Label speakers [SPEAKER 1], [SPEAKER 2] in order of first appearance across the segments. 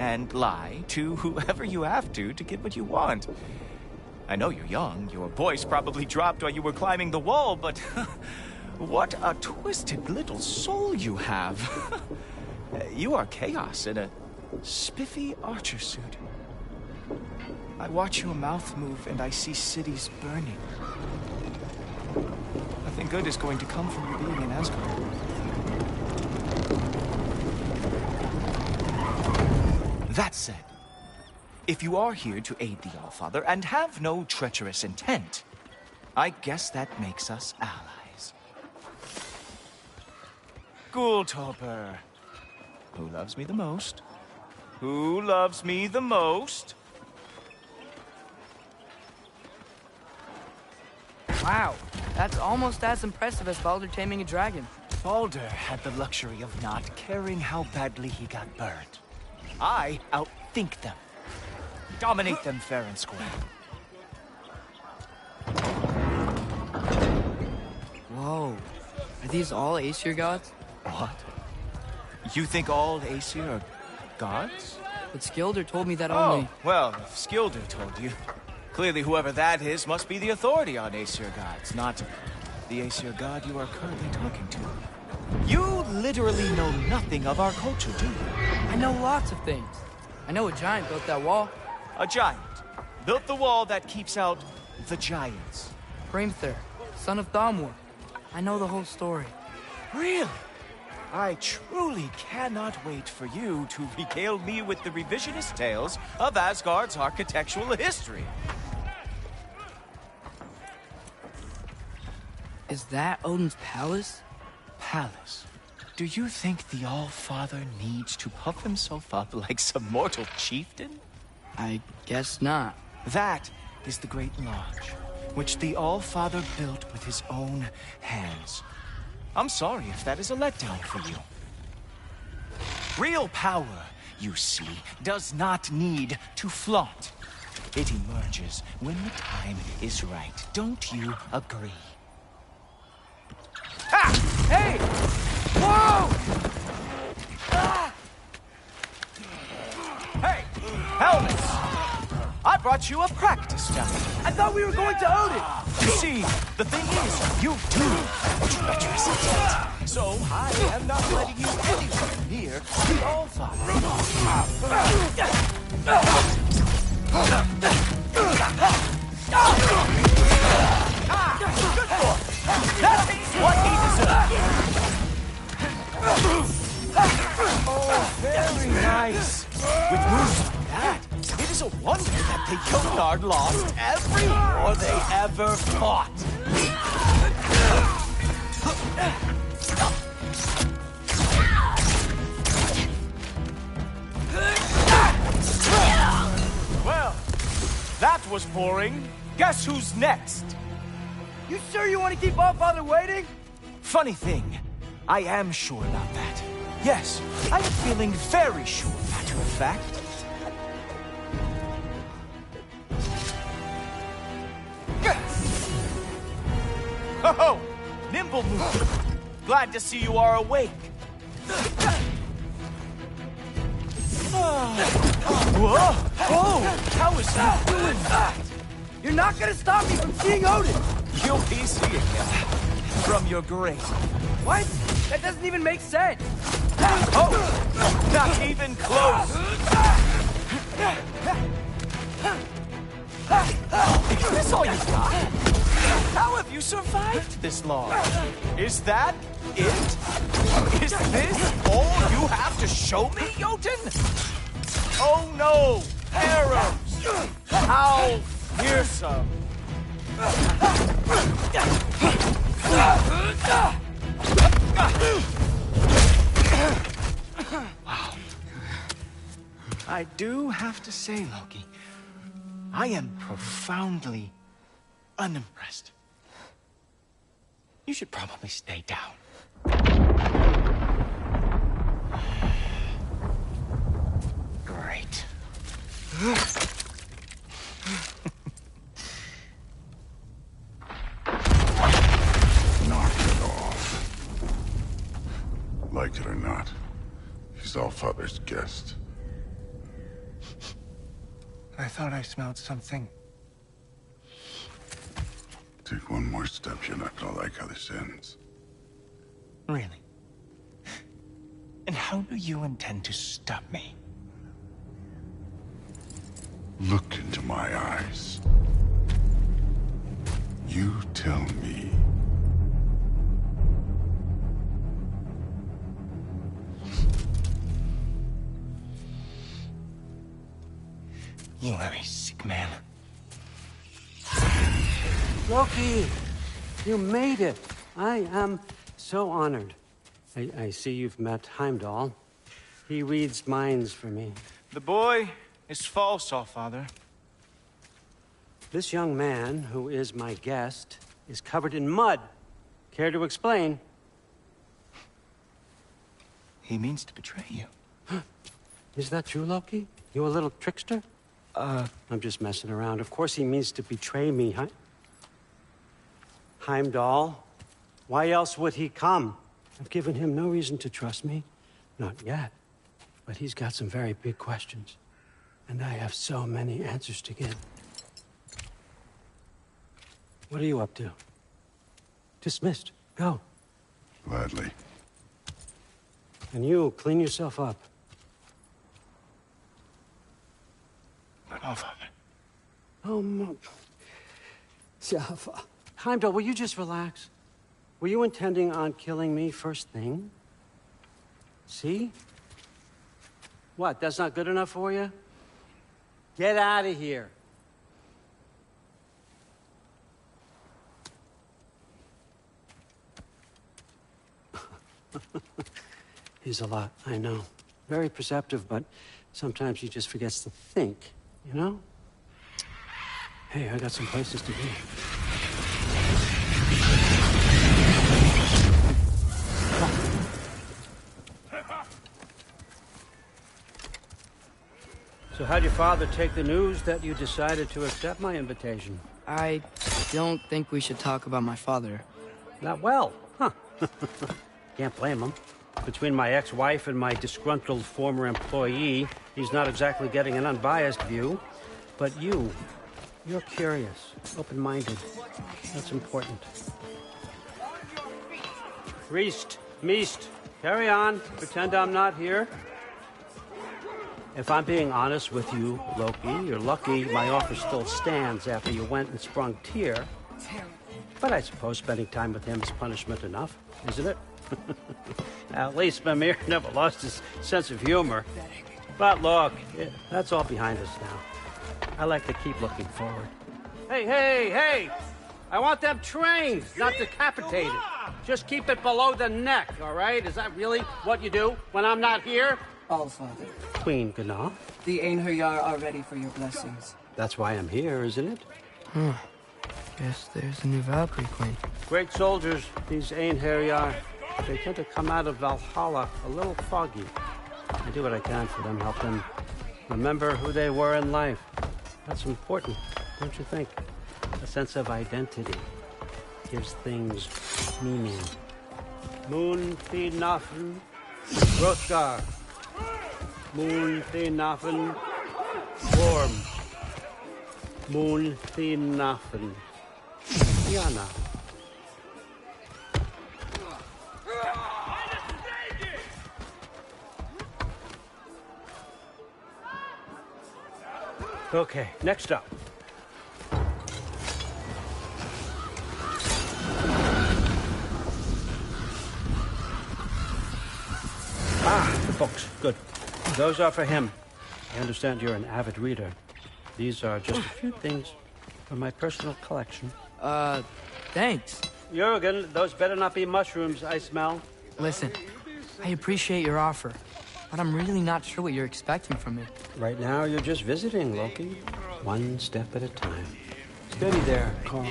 [SPEAKER 1] and lie to whoever you have to get what you want. I know you're young. Your voice probably dropped while you were climbing the wall, but what a twisted little soul you have. You are chaos in a spiffy archer suit. I watch your mouth move and I see cities burning. Nothing good is going to come from your being in Asgard. That said, if you are here to aid the Allfather and have no treacherous intent, I guess that makes us allies. Gultoper. Who loves me the most? Who loves me the most?
[SPEAKER 2] Wow, that's almost as impressive as Baldur taming a dragon.
[SPEAKER 1] Baldur had the luxury of not caring how badly he got burned. I outthink them. Dominate them fair and square.
[SPEAKER 2] Whoa, are these all Aesir gods?
[SPEAKER 1] What? You think all Aesir are gods?
[SPEAKER 2] But Skilder told me that only...
[SPEAKER 1] Oh, well, if Skilder told you. Clearly whoever that is must be the authority on Aesir gods, not the Aesir god you are currently talking to. You literally know nothing of our culture, do you?
[SPEAKER 2] I know lots of things. I know a giant built that wall.
[SPEAKER 1] A giant built the wall that keeps out the giants.
[SPEAKER 2] Hrimthur, son of Thamur. I know the whole story.
[SPEAKER 1] Really? I truly cannot wait for you to regale me with the revisionist tales of Asgard's architectural history.
[SPEAKER 2] Is that Odin's palace?
[SPEAKER 1] Palace? Do you think the All-Father needs to puff himself up like some mortal chieftain?
[SPEAKER 2] I guess not.
[SPEAKER 1] That is the Great Lodge, which the All-Father built with his own hands. I'm sorry if that is a letdown for you. Real power, you see, does not need to flaunt. It emerges when the time is right. Don't you agree? Ha! Hey! Whoa! Ah! Hey! Helmets! I brought you a practice challenge.
[SPEAKER 2] I thought we were going to Odin!
[SPEAKER 1] You see, the thing is, you do have a treacherous intent. So I am not letting you anywhere near the All-Father. Good boy! That is what he deserves. Oh, very nice. With moves like that, it is a wonder that the Jotnar lost every war they ever fought. Well, that was boring. Guess who's next?
[SPEAKER 2] You sure you want to keep All-Father waiting?
[SPEAKER 1] Funny thing, I am sure about that. Yes, I am feeling very sure, matter of fact. Oh, nimble move. Glad to see you are awake. Whoa! Oh, how is he doing that?
[SPEAKER 2] You're not gonna stop me from seeing Odin!
[SPEAKER 1] You'll be seeing him from your grave.
[SPEAKER 2] What? That doesn't even make sense!
[SPEAKER 1] Oh! Not even close! Is this all you got? How have you survived this long? Is that it? Is this all you have to show me, Jotun? Oh no! Arrows! How fearsome! Wow. I do have to say, Loki, I am profoundly unimpressed. You should probably stay down. Great.
[SPEAKER 3] Knock it off. Like it or not, he's Allfather's guest.
[SPEAKER 1] I thought I smelled something.
[SPEAKER 3] Take one more step, you're not gonna like how this ends.
[SPEAKER 1] Really? And how do you intend to stop me?
[SPEAKER 3] Look into my eyes. You tell me.
[SPEAKER 1] You are a sick man.
[SPEAKER 4] Loki, you made it. I am so honored. I see you've met Heimdall. He reads minds for me.
[SPEAKER 1] The boy is false, Allfather.
[SPEAKER 4] This young man, who is my guest, is covered in mud. Care to explain?
[SPEAKER 1] He means to betray you.
[SPEAKER 4] Is that true, Loki? You a little trickster? I'm just messing around. Of course he means to betray me, Heimdall? Why else would he come? I've given him no reason to trust me. Not yet. But he's got some very big questions. And I have so many answers to give. What are you up to? Dismissed. Go.
[SPEAKER 3] Gladly.
[SPEAKER 4] And you, clean yourself up.
[SPEAKER 1] But Allfather.
[SPEAKER 4] Oh, no. Heimdall, will you just relax? Were you intending on killing me first thing? See? What, that's not good enough for you? Get out of here. He's a lot, I know. Very perceptive, but sometimes he just forgets to think, you know? Hey, I got some places to be. So how'd your father take the news that you decided to accept my invitation?
[SPEAKER 2] I don't think we should talk about my father.
[SPEAKER 4] Not well, huh? Can't blame him. Between my ex-wife and my disgruntled former employee, he's not exactly getting an unbiased view. But you're curious, open-minded. That's important. Priest, Meest, carry on. Pretend I'm not here. If I'm being honest with you, Loki, you're lucky my offer still stands after you went and sprung Tyr. But I suppose spending time with him is punishment enough, isn't it? At least Mimir never lost his sense of humor. But look, that's all behind us now. I like to keep looking forward. Hey! I want them trained, not decapitated. Just keep it below the neck, all right? Is that really what you do when I'm not here?
[SPEAKER 5] Allfather,
[SPEAKER 4] Queen Gná.
[SPEAKER 5] the Einherjar are ready for your blessings.
[SPEAKER 4] That's why I'm here, isn't it?
[SPEAKER 2] Guess there's a new Valkyrie Queen.
[SPEAKER 4] Great soldiers, these Einherjar. They tend to come out of Valhalla a little foggy. I do what I can for them, help them remember who they were in life. That's important, don't you think? A sense of identity gives things meaning. Moon Thi Nafen, Hrothgar. Moon Thi Nafen, Worm. Moon Thi Nafen, Yana. Okay, next up. The books. Good. Those are for him. I understand you're an avid reader. These are just a few things from my personal collection.
[SPEAKER 2] Thanks.
[SPEAKER 4] Jurgen, those better not be mushrooms I smell.
[SPEAKER 2] Listen, I appreciate your offer, but I'm really not sure what you're expecting from me.
[SPEAKER 4] Right now, you're just visiting, Loki. One step at a time. Steady there, Carl.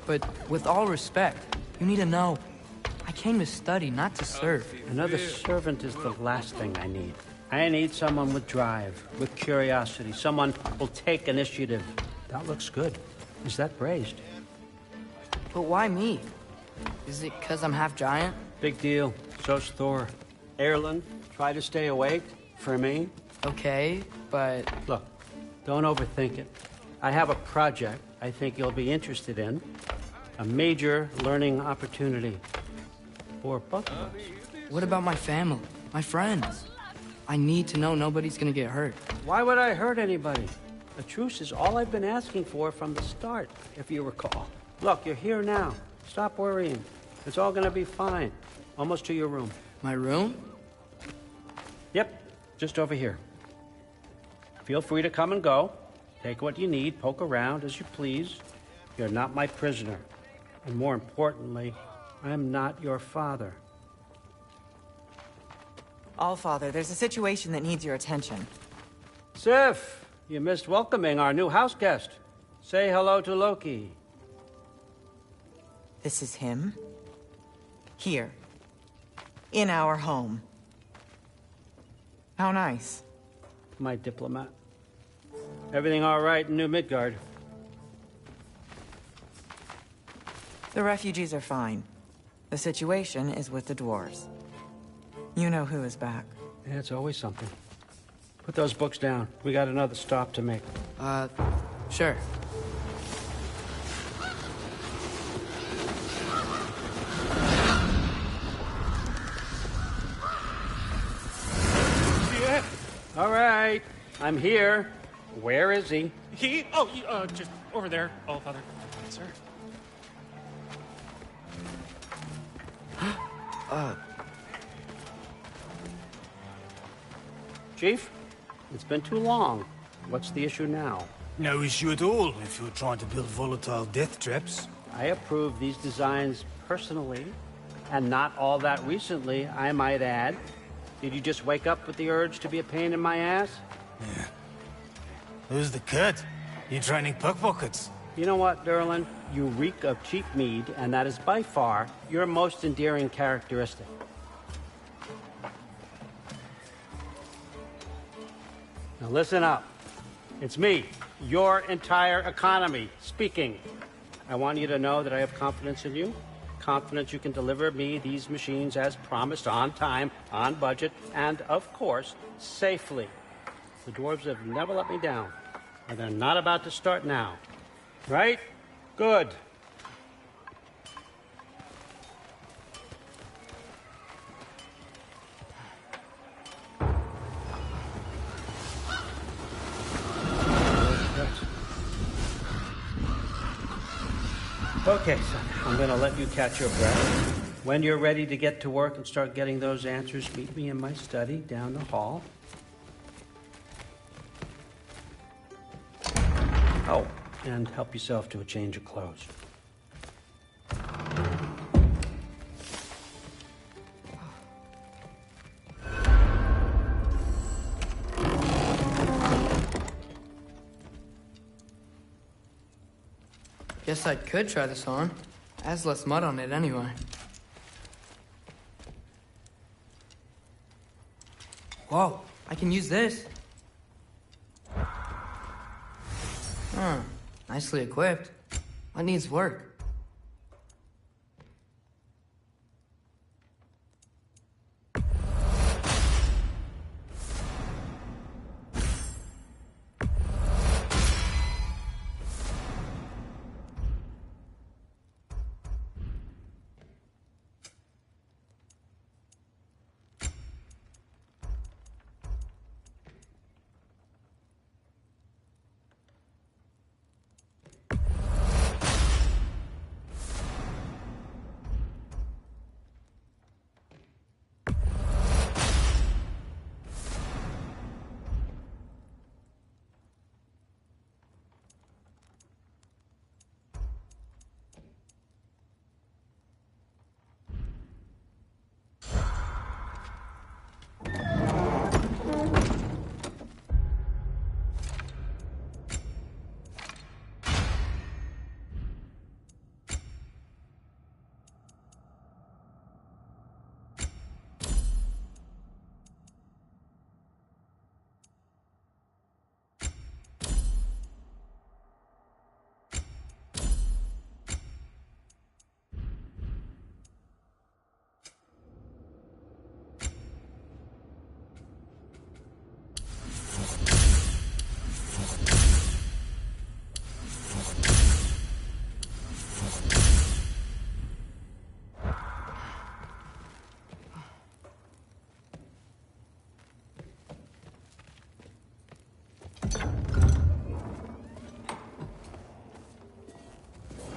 [SPEAKER 2] But with all respect, you need to know, I came to study, not to serve.
[SPEAKER 4] Another servant is the last thing I need. I need someone with drive, with curiosity, someone who'll take initiative. That looks good. Is that praised?
[SPEAKER 2] But why me? Is it because I'm half giant?
[SPEAKER 4] Big deal. So's Thor. Erlen, try to stay awake for me.
[SPEAKER 2] Okay, but...
[SPEAKER 4] Look, Don't overthink it. I have a project I think you'll be interested in. A major learning opportunity for both of us.
[SPEAKER 2] What about my family, my friends? I need to know nobody's gonna get hurt.
[SPEAKER 4] Why would I hurt anybody? A truce is all I've been asking for from the start, if you recall. Look, you're here now. Stop worrying. It's all gonna be fine. Almost to your room.
[SPEAKER 2] My room?
[SPEAKER 4] Yep, just over here. Feel free to come and go. Take what you need, poke around as you please. You're not my prisoner. And more importantly, I'm not your father.
[SPEAKER 6] Allfather, there's a situation that needs your attention.
[SPEAKER 4] Sif, you missed welcoming our new house guest. Say hello to Loki.
[SPEAKER 6] This is him? Here. In our home. How nice.
[SPEAKER 4] My diplomat. Everything all right in New Midgard?
[SPEAKER 6] The refugees are fine. The situation is with the dwarves. You know who is back.
[SPEAKER 4] Yeah, it's always something. Put those books down. We got another stop to make.
[SPEAKER 2] Sure.
[SPEAKER 4] Yeah. All right. I'm here. Where is he?
[SPEAKER 7] Just over there, Allfather. Sir.
[SPEAKER 4] Chief, it's been too long. What's the issue now?
[SPEAKER 8] No issue at all if you're trying to build volatile death traps.
[SPEAKER 4] I approve these designs personally, and not all that recently, I might add. Did you just wake up with the urge to be a pain in my ass?
[SPEAKER 8] Yeah. Who's the cut? You training pickpockets?
[SPEAKER 4] You know what, Derlin? You reek of cheap mead, and that is by far your most endearing characteristic. Now listen up. It's me, your entire economy, speaking. I want you to know that I have confidence in you. Confidence you can deliver me these machines as promised, on time, on budget, and, of course, safely. The dwarves have never let me down, and they're not about to start now. Right? Good. Okay, son, I'm gonna let you catch your breath. When you're ready to get to work and start getting those answers, meet me in my study down the hall. Oh, and help yourself to a change of clothes.
[SPEAKER 2] Guess I could try this on. Has less mud on it anyway. Whoa, I can use this. Huh, nicely equipped. What needs work?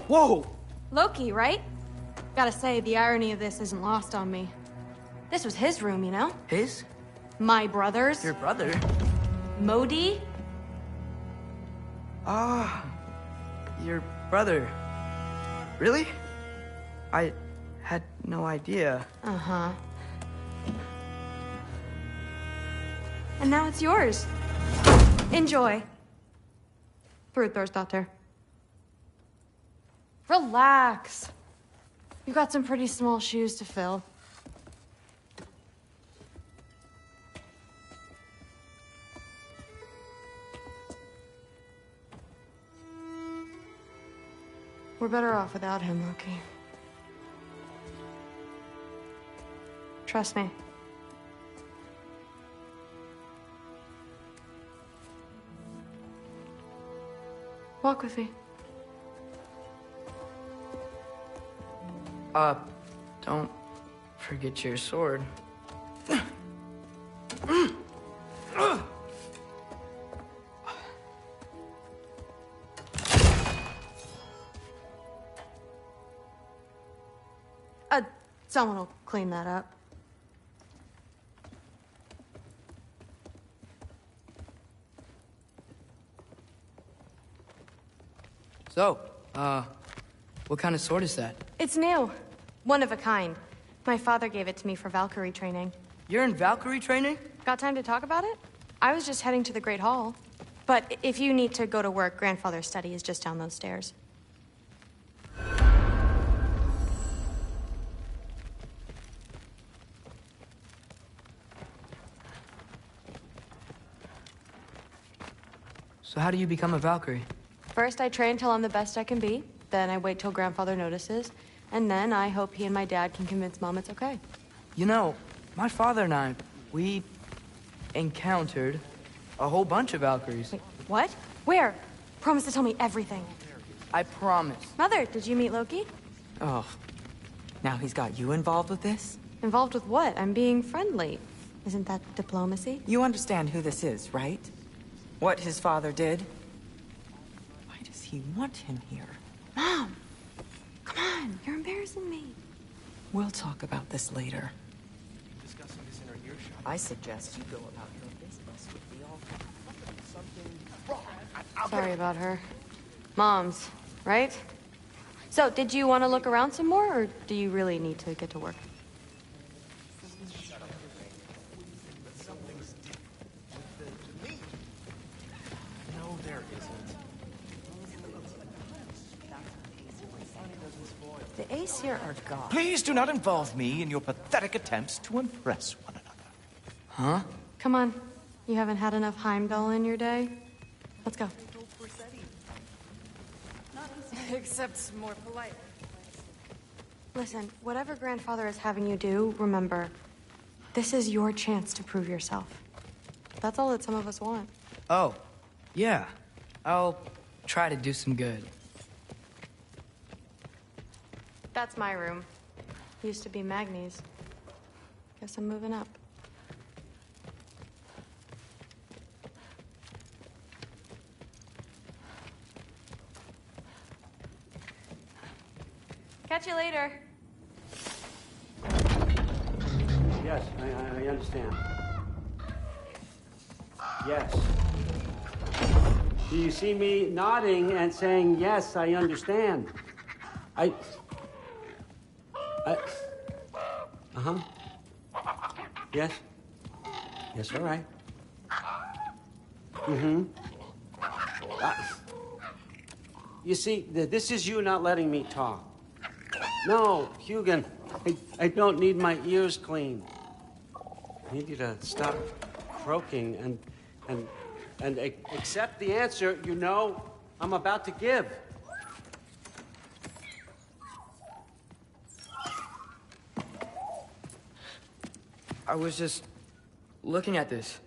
[SPEAKER 9] Whoa!
[SPEAKER 10] Loki, right? Gotta say, the irony of this isn't lost on me. This was his room, you know?
[SPEAKER 2] His?
[SPEAKER 10] My brother's.
[SPEAKER 2] Your brother?
[SPEAKER 10] Modi?
[SPEAKER 2] Ah, your brother. Really? I had no idea.
[SPEAKER 10] Uh-huh. And now it's yours. Enjoy. Brudbörsdotter. Relax. You've got some pretty small shoes to fill. We're better off without him, Loki. Trust me. Walk with me.
[SPEAKER 2] Don't forget your sword.
[SPEAKER 10] Someone will clean that up.
[SPEAKER 2] So, what kind of sword is that?
[SPEAKER 10] It's new. One of a kind. My father gave it to me for Valkyrie training.
[SPEAKER 2] You're in Valkyrie training?
[SPEAKER 10] Got time to talk about it? I was just heading to the Great Hall. But if you need to go to work, Grandfather's study is just down those stairs.
[SPEAKER 2] So how do you become a Valkyrie?
[SPEAKER 10] First, I train till I'm the best I can be. Then I wait till Grandfather notices. And then I hope he and my dad can convince Mom it's okay.
[SPEAKER 2] You know, my father and we encountered a whole bunch of Valkyries.
[SPEAKER 10] Wait, what? Where? Promise to tell me everything.
[SPEAKER 2] I promise.
[SPEAKER 10] Mother, did you meet Loki?
[SPEAKER 6] Oh, now he's got you involved with this?
[SPEAKER 10] Involved with what? I'm being friendly. Isn't that diplomacy?
[SPEAKER 6] You understand who this is, right? What his father did? Why does he want him here?
[SPEAKER 10] Mom! Come on, you're embarrassing me.
[SPEAKER 6] We'll talk about this later. I suggest you go about your business with the altar.
[SPEAKER 10] Sorry about her. Mom's, right? So, did you want to look around some more, or do you really need to get to work? The Aesir are gods.
[SPEAKER 1] Please do not involve me in your pathetic attempts to impress one another.
[SPEAKER 2] Huh?
[SPEAKER 10] Come on. You haven't had enough Heimdall in your day? Let's go.
[SPEAKER 5] Except more polite.
[SPEAKER 10] Listen, whatever Grandfather is having you do, remember, this is your chance to prove yourself. That's all that some of us want.
[SPEAKER 2] Oh, yeah. I'll try to do some good.
[SPEAKER 10] That's my room. Used to be Magni's. Guess I'm moving up. Catch you later.
[SPEAKER 4] Yes, I understand. Yes. Do you see me nodding and saying, yes, I understand? Uh-huh. Yes. Yes, all right. Mm-hmm. You see, this is you not letting me talk. No, Hugin, I don't need my ears cleaned. I need you to stop croaking and accept the answer you know I'm about to give.
[SPEAKER 2] I was just looking at this.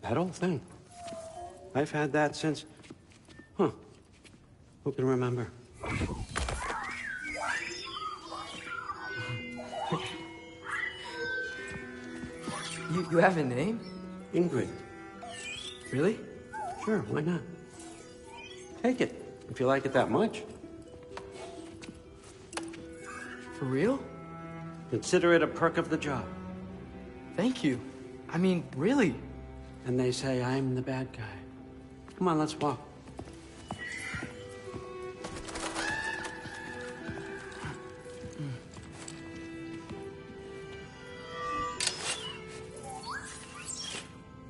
[SPEAKER 4] That old thing. I've had that since... Huh. Who can remember?
[SPEAKER 2] You have a name?
[SPEAKER 4] Ingrid.
[SPEAKER 2] Really?
[SPEAKER 4] Sure, why not? Take it, if you like it that much.
[SPEAKER 2] For real?
[SPEAKER 4] Consider it a perk of the job.
[SPEAKER 2] Thank you. I mean, really.
[SPEAKER 4] And they say I'm the bad guy. Come on, let's walk.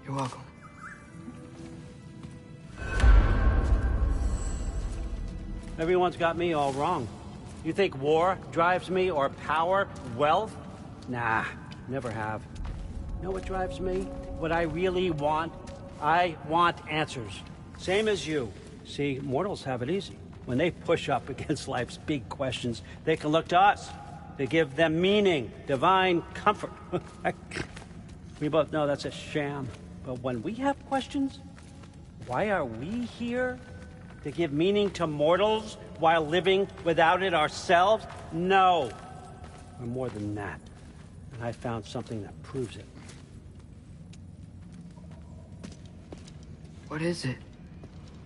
[SPEAKER 2] You're welcome.
[SPEAKER 4] Everyone's got me all wrong. You think war drives me, or power, wealth? Nah, never have. You know what drives me? What I really want? I want answers. Same as you. See, mortals have it easy. When they push up against life's big questions, they can look to us to give them meaning, divine comfort. We both know that's a sham. But when we have questions, why are we here? To give meaning to mortals while living without it ourselves? No. We're more than that. And I found something that proves it.
[SPEAKER 2] What is it?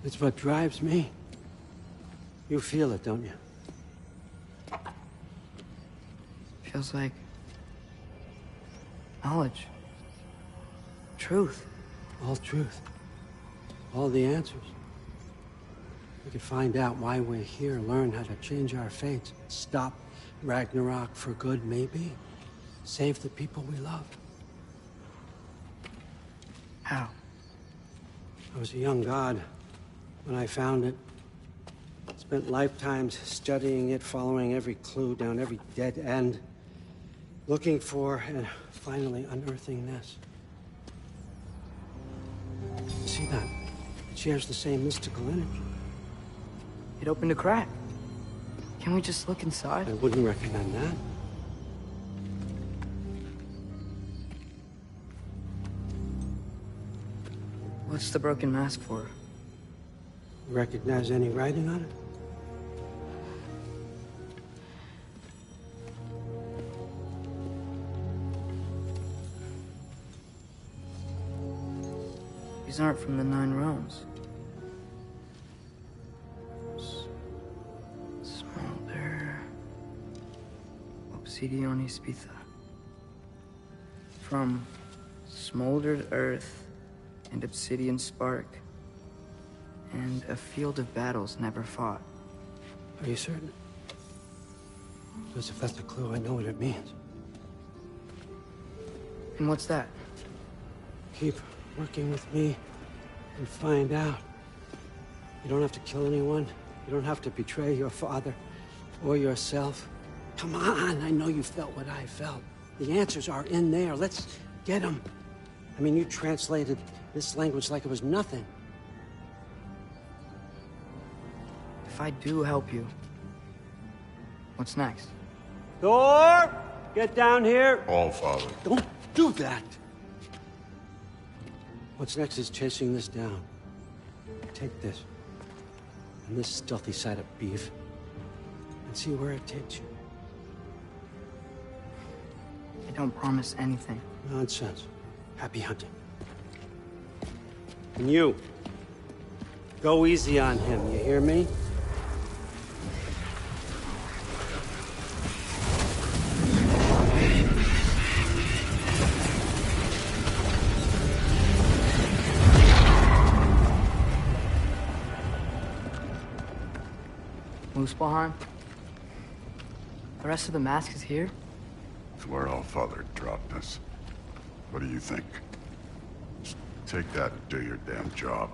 [SPEAKER 4] It's what drives me. You feel it, don't you?
[SPEAKER 2] Feels like knowledge. Truth.
[SPEAKER 4] All truth. All the answers. We could find out why we're here, learn how to change our fates, stop Ragnarok for good, maybe. Save the people we love.
[SPEAKER 2] How?
[SPEAKER 4] I was a young god when I found it. Spent lifetimes studying it, following every clue down every dead end, looking for and finally unearthing this. See that? It shares the same mystical energy.
[SPEAKER 2] It opened a crack. Can we just look inside?
[SPEAKER 4] I wouldn't recommend that.
[SPEAKER 2] What's the broken mask for?
[SPEAKER 4] Recognize any writing on it?
[SPEAKER 2] These aren't from the Nine Realms. Smolder. Obsidian Spitha. From smoldered earth and obsidian spark. And a field of battles never fought.
[SPEAKER 4] Are you certain? Because if that's a clue, I know what it means.
[SPEAKER 2] And what's that?
[SPEAKER 4] Keep working with me and find out. You don't have to kill anyone. You don't have to betray your father or yourself. Come on, I know you felt what I felt. The answers are in there. Let's get them. I mean, you translated this language like it was nothing.
[SPEAKER 2] If I do help you, what's next?
[SPEAKER 4] Thor! Get down here!
[SPEAKER 3] All Father.
[SPEAKER 4] Don't do that! What's next is chasing this down. Take this, and this stealthy side of beef, and see where it takes you.
[SPEAKER 2] I don't promise anything.
[SPEAKER 4] Nonsense. Happy hunting. And you, go easy on him, you hear me?
[SPEAKER 2] Muspelheim? The rest of the mask is here?
[SPEAKER 3] It's where All Father dropped us. What do you think? Just take that and do your damn job.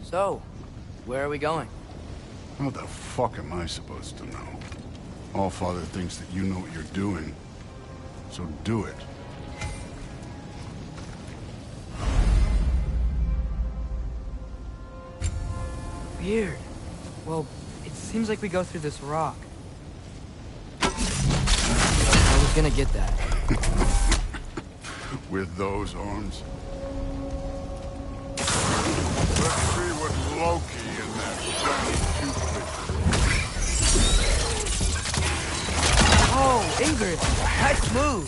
[SPEAKER 2] So, where are we going?
[SPEAKER 3] What the fuck am I supposed to know? All Father thinks that you know what you're doing, so do it.
[SPEAKER 2] Weird. Well, it seems like we go through this rock. I was gonna get that.
[SPEAKER 3] With those arms? Let's see what Loki and that shiny cupid.
[SPEAKER 2] progress. Nice move.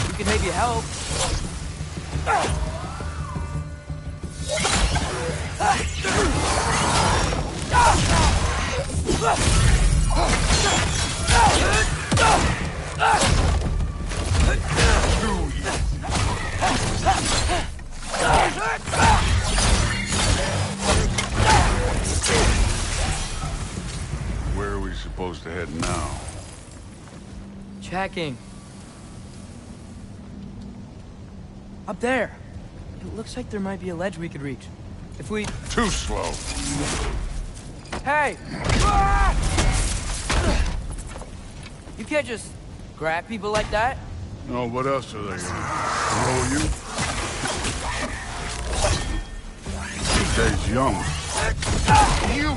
[SPEAKER 2] You could maybe help.
[SPEAKER 3] Where are we supposed to head now?
[SPEAKER 2] Checking. Up there. It looks like there might be a ledge we could reach. If we...
[SPEAKER 3] Too slow.
[SPEAKER 2] Hey! You can't just grab people like that.
[SPEAKER 3] No, what else are they gonna roll you? Stay's young. You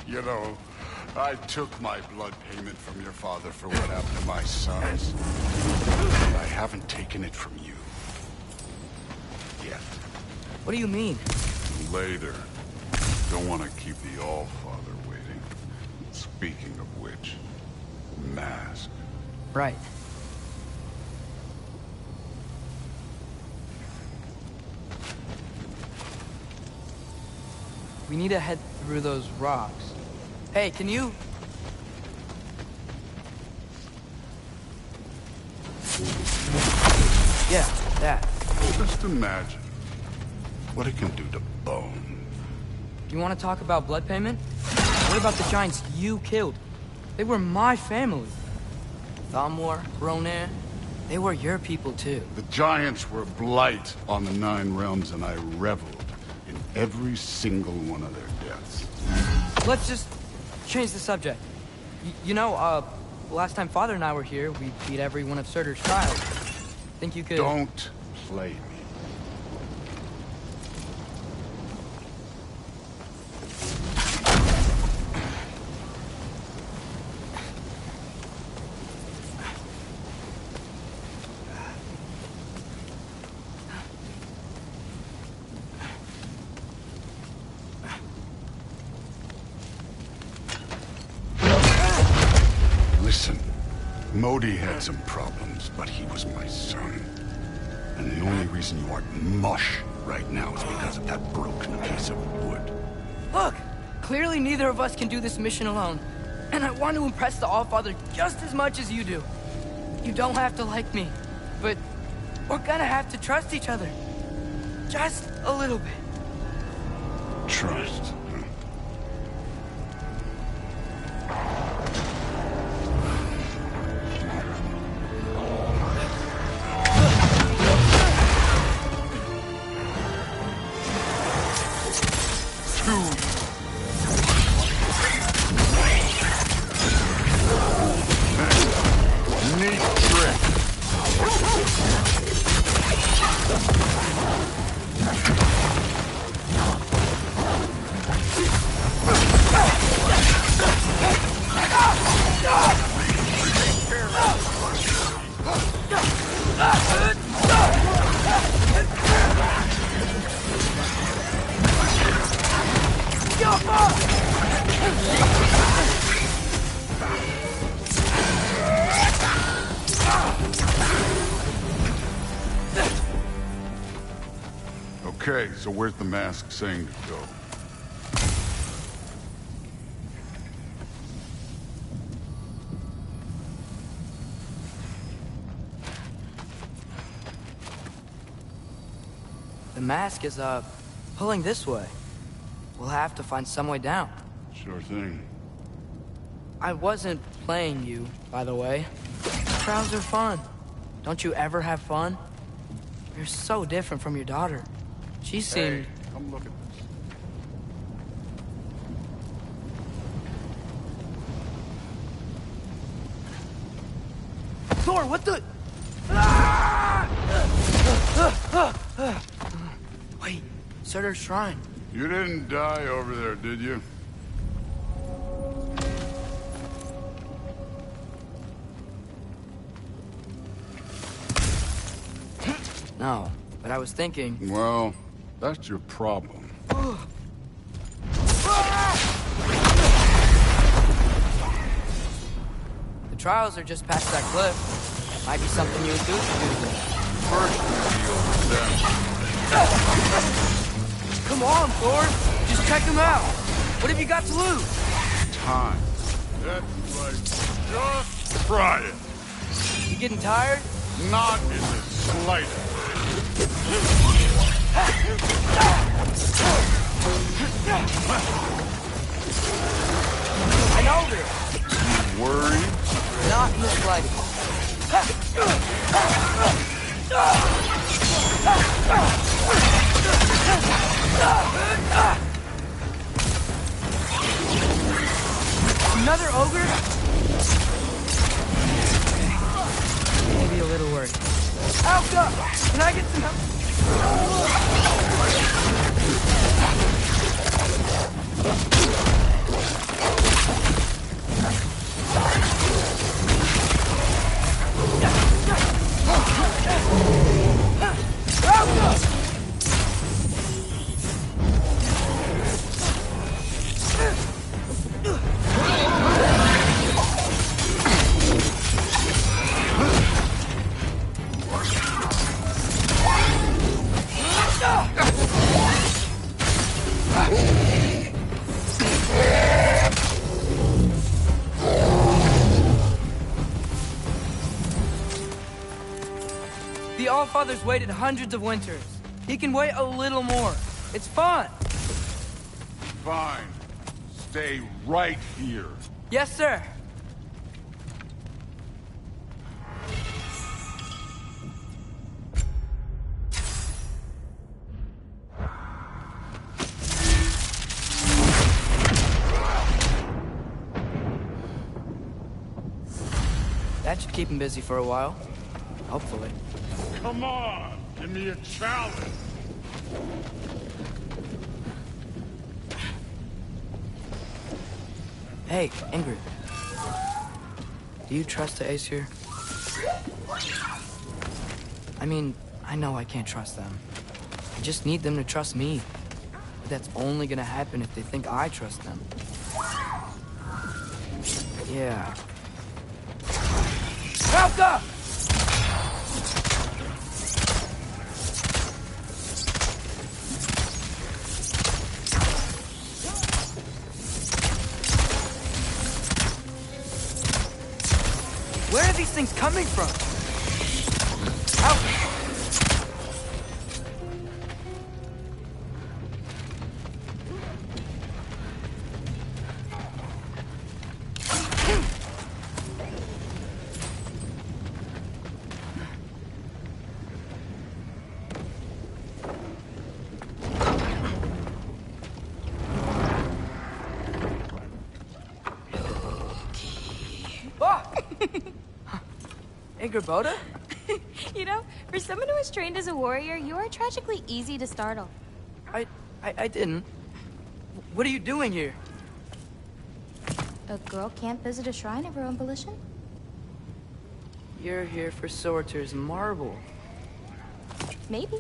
[SPEAKER 3] You know, I took my blood payment from your father for what happened to my sons. But I haven't taken it from you. Yet.
[SPEAKER 2] What do you mean?
[SPEAKER 3] Later. Don't want to keep the All-Father waiting. Speaking of which, mask.
[SPEAKER 2] Right. We need to head through those rocks. Hey, can you... Yeah, that.
[SPEAKER 3] Just imagine what it can do to bone.
[SPEAKER 2] You want to talk about blood payment? What about the giants you killed? They were my family. Thamor, Ronan, they were your people too.
[SPEAKER 3] The giants were blight on the Nine Realms, and I reveled in every single one of their deaths.
[SPEAKER 2] Let's just change the subject. You know, last time Father and I were here, we beat every one of Surtur's trials. Think you could...
[SPEAKER 3] Don't play me. Listen, Modi had some problems, but he was my son. And the only reason you aren't mush right now is because of that broken piece of wood.
[SPEAKER 2] Look! Clearly neither of us can do this mission alone. And I want to impress the All-Father just as much as you do. You don't have to like me, but we're gonna have to trust each other. Just a little bit.
[SPEAKER 3] Trust. Okay, so where's the mask saying to go?
[SPEAKER 2] The mask is, pulling this way. We'll have to find some way down.
[SPEAKER 3] Sure thing.
[SPEAKER 2] I wasn't playing you, by the way. Trials are fun. Don't you ever have fun? You're so different from your daughter. She seemed...
[SPEAKER 3] Hey, come look at this.
[SPEAKER 2] Thor, what the... Wait, Surtur's shrine.
[SPEAKER 3] You didn't die over there, did you?
[SPEAKER 2] No, but I was thinking...
[SPEAKER 3] Well, that's your problem.
[SPEAKER 2] The trials are just past that cliff. Might be something you and Goose can do.
[SPEAKER 3] First, we deal with them.
[SPEAKER 2] Come on, Thor! Just check them out! What have you got to lose?
[SPEAKER 3] Time. That's right. Just try it.
[SPEAKER 2] You getting tired?
[SPEAKER 3] Not in the slightest.
[SPEAKER 2] I know this.
[SPEAKER 3] You worried?
[SPEAKER 2] Not in the slightest. Another ogre? Maybe a little worried. Alka! Can I get some help? The Allfather's waited hundreds of winters. He can wait a little more. It's fun.
[SPEAKER 3] Fine. Stay right here.
[SPEAKER 2] Yes, sir. That should keep him busy for a while. Hopefully.
[SPEAKER 3] Come on. Give me a challenge.
[SPEAKER 2] Hey, Ingrid. Do you trust the Aesir? I mean, I know I can't trust them. I just need them to trust me. But that's only gonna happen if they think I trust them. Yeah. Alka! Where are these things coming from? Out! Ingrid?
[SPEAKER 5] You know, for someone who is trained as a warrior, you are tragically easy to startle.
[SPEAKER 2] I didn't. What are you doing here?
[SPEAKER 5] A girl can't visit a shrine of her own volition?
[SPEAKER 2] You're here for Surtur's marble.
[SPEAKER 5] Maybe.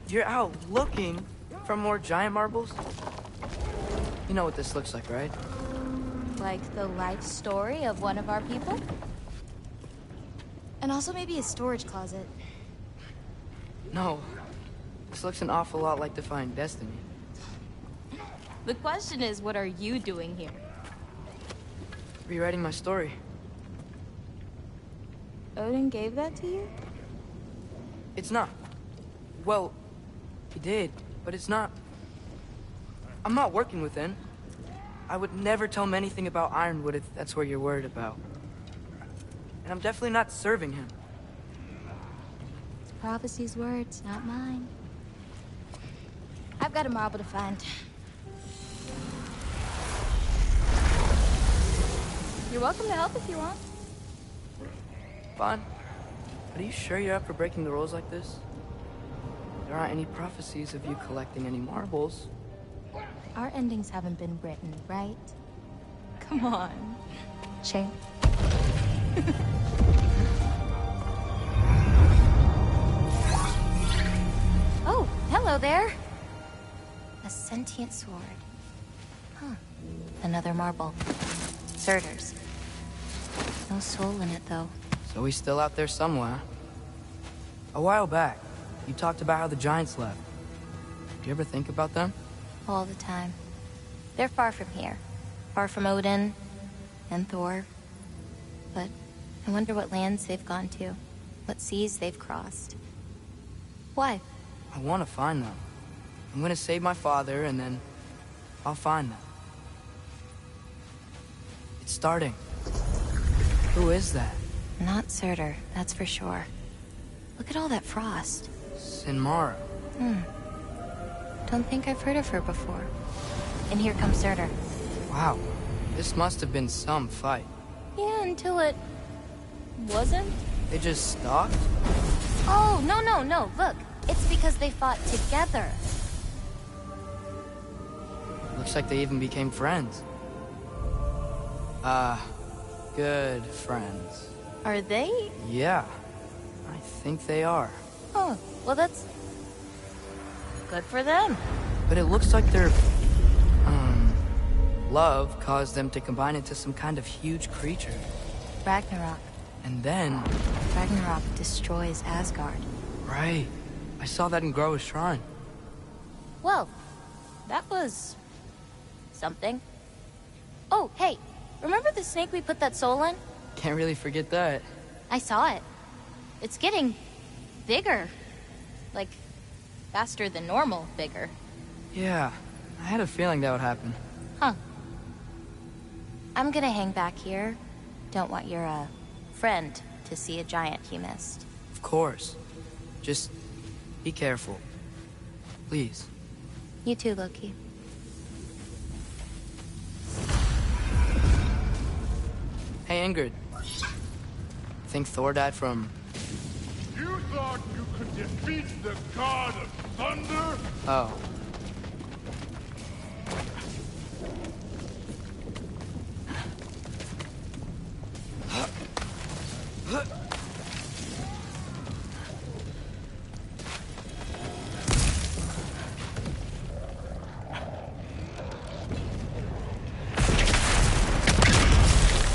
[SPEAKER 2] You're out looking for more giant marbles? You know what this looks like, right?
[SPEAKER 5] Like the life story of one of our people? And also maybe a storage closet.
[SPEAKER 2] No. This looks an awful lot like Defying Destiny.
[SPEAKER 5] The question is, what are you doing here?
[SPEAKER 2] Rewriting my story.
[SPEAKER 5] Odin gave that to you?
[SPEAKER 2] It's not. Well, he did, but it's not. I'm not working with him. I would never tell him anything about Ironwood if that's what you're worried about. and I'm definitely not serving him.
[SPEAKER 5] It's prophecy's words, not mine. I've got a marble to find. You're welcome to help if you want.
[SPEAKER 2] Fine. But are you sure you're up for breaking the rules like this? There aren't any prophecies of you collecting any marbles.
[SPEAKER 5] Our endings haven't been written, right? Come on. Shame. Oh, hello there. A sentient sword. Huh. Another marble. Surtur's. No soul in it, though.
[SPEAKER 2] So he's still out there somewhere. A while back, you talked about how the giants left. Do you ever think about them?
[SPEAKER 5] All the time. They're far from here. Far from Odin and Thor. But I wonder what lands they've gone to. What seas they've crossed. Why?
[SPEAKER 2] I want to find them. I'm gonna save my father, and then I'll find them. It's starting. Who is that?
[SPEAKER 5] Not Surtur, that's for sure. Look at all that frost.
[SPEAKER 2] Sinmara.
[SPEAKER 5] Don't think I've heard of her before. And here comes Surtur.
[SPEAKER 2] Wow. This must have been some fight.
[SPEAKER 5] Yeah, until it... wasn't?
[SPEAKER 2] They just stopped?
[SPEAKER 5] Oh, no. Look, it's because they fought together.
[SPEAKER 2] Looks like they even became friends. Good friends.
[SPEAKER 5] Are they?
[SPEAKER 2] Yeah, I think they are.
[SPEAKER 5] Oh, well that's... good for them.
[SPEAKER 2] But it looks like their, love caused them to combine into some kind of huge creature.
[SPEAKER 5] Ragnarok.
[SPEAKER 2] And then...
[SPEAKER 5] Ragnarok destroys Asgard.
[SPEAKER 2] Right. I saw that in Groa's shrine.
[SPEAKER 5] Well, that was... something. Oh, hey, remember the snake we put that soul in?
[SPEAKER 2] Can't really forget that.
[SPEAKER 5] I saw it. It's getting... bigger. Like, faster than normal bigger.
[SPEAKER 2] Yeah, I had a feeling that would happen.
[SPEAKER 5] Huh. I'm gonna hang back here. Don't want your, friend to see a giant he missed.
[SPEAKER 2] Of course. Just be careful. Please.
[SPEAKER 5] You too, Loki.
[SPEAKER 2] Hey, Ingrid. Think Thor died from...
[SPEAKER 3] You thought you could defeat the god of thunder?
[SPEAKER 2] Oh.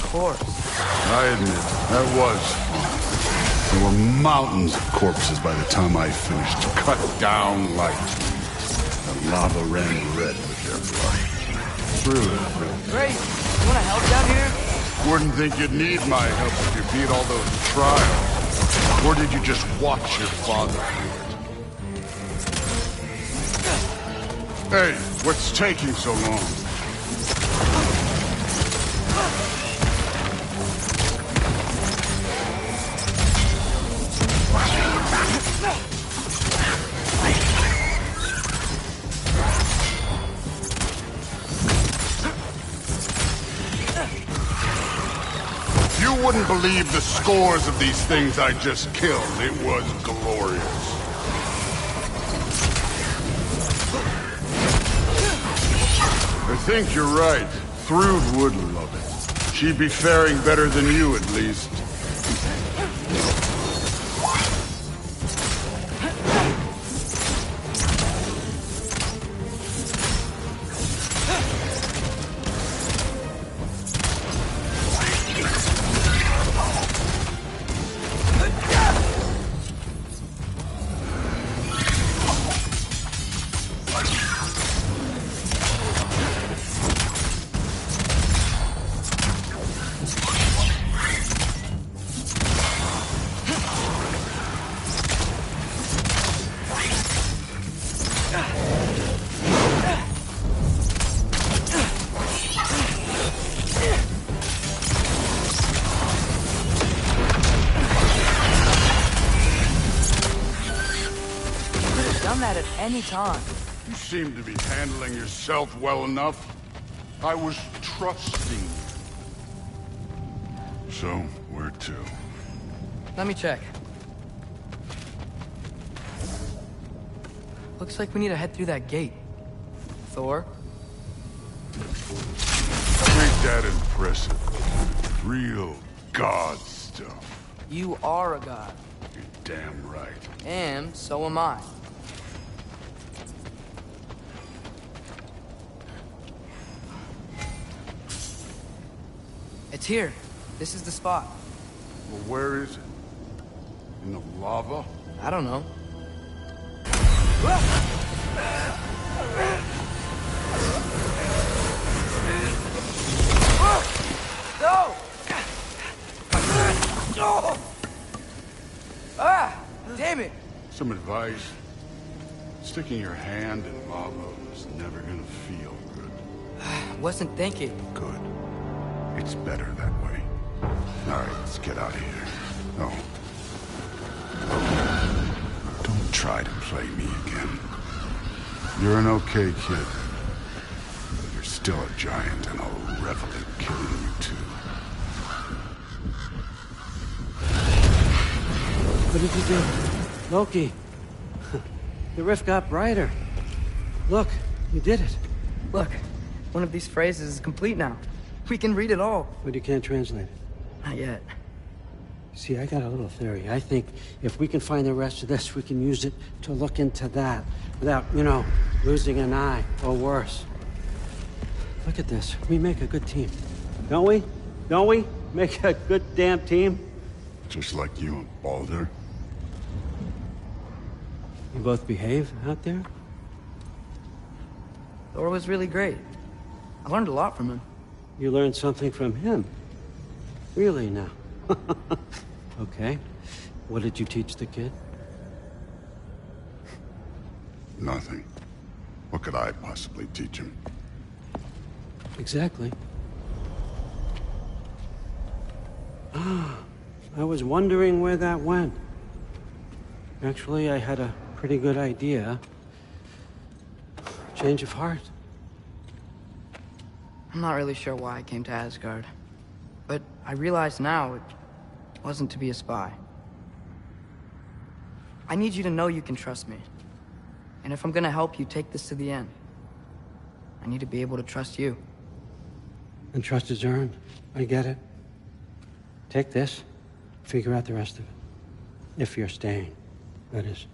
[SPEAKER 2] Of course.
[SPEAKER 3] I admit, that was fun. There were mountains of corpses by the time I finished. Cut down light. The lava ran red with their blood. True.
[SPEAKER 2] Great. You want to help down here?
[SPEAKER 3] Wouldn't think you'd need my help if you beat all those trials. Or did you just watch your father do it? Hey, what's taking so long? You wouldn't believe the scores of these things I just killed. It was glorious. I think you're right. Thrud would love it. She'd be faring better than you, at least.
[SPEAKER 2] anytime.
[SPEAKER 3] You seem to be handling yourself well enough. I was trusting you. So, where to?
[SPEAKER 2] Let me check. Looks like we need to head through that gate. Thor?
[SPEAKER 3] Ain't that impressive? Real god stuff.
[SPEAKER 2] You are a god.
[SPEAKER 3] You're damn right.
[SPEAKER 2] And so am I. It's here. This is the spot.
[SPEAKER 3] Well, where is it? In the lava?
[SPEAKER 2] I don't know. No! Ah! Damn it!
[SPEAKER 3] Some advice. Sticking your hand in lava is never gonna feel good.
[SPEAKER 2] Wasn't thinking.
[SPEAKER 3] Good. It's better that way. All right, let's get out of here. No. Don't try to play me again. You're an okay kid. But you're still a giant, and I'll revel in killing you too.
[SPEAKER 4] What did you do? Loki. The rift got brighter. Look, you did it.
[SPEAKER 2] Look, one of these phrases is complete now. We can read it all.
[SPEAKER 4] But you can't translate it.
[SPEAKER 2] Not yet.
[SPEAKER 4] See, I got a little theory. I think if we can find the rest of this, we can use it to look into that without, you know, losing an eye or worse. Look at this. We make a good team. Don't we? Don't we? Make a good damn team?
[SPEAKER 3] Just like you and Baldur.
[SPEAKER 4] You both behave out there?
[SPEAKER 2] Thor was really great. I learned a lot from him.
[SPEAKER 4] You learned something from him? Really now? Okay. What did you teach the kid?
[SPEAKER 3] Nothing. What could I possibly teach him?
[SPEAKER 4] Exactly. I was wondering where that went. Actually, I had a pretty good idea. Change of heart.
[SPEAKER 2] I'm not really sure why I came to Asgard. But I realize now it wasn't to be a spy. I need you to know you can trust me. And if I'm gonna help you take this to the end, I need to be able to trust you.
[SPEAKER 4] And trust is earned. I get it. Take this, figure out the rest of it. If you're staying, that is.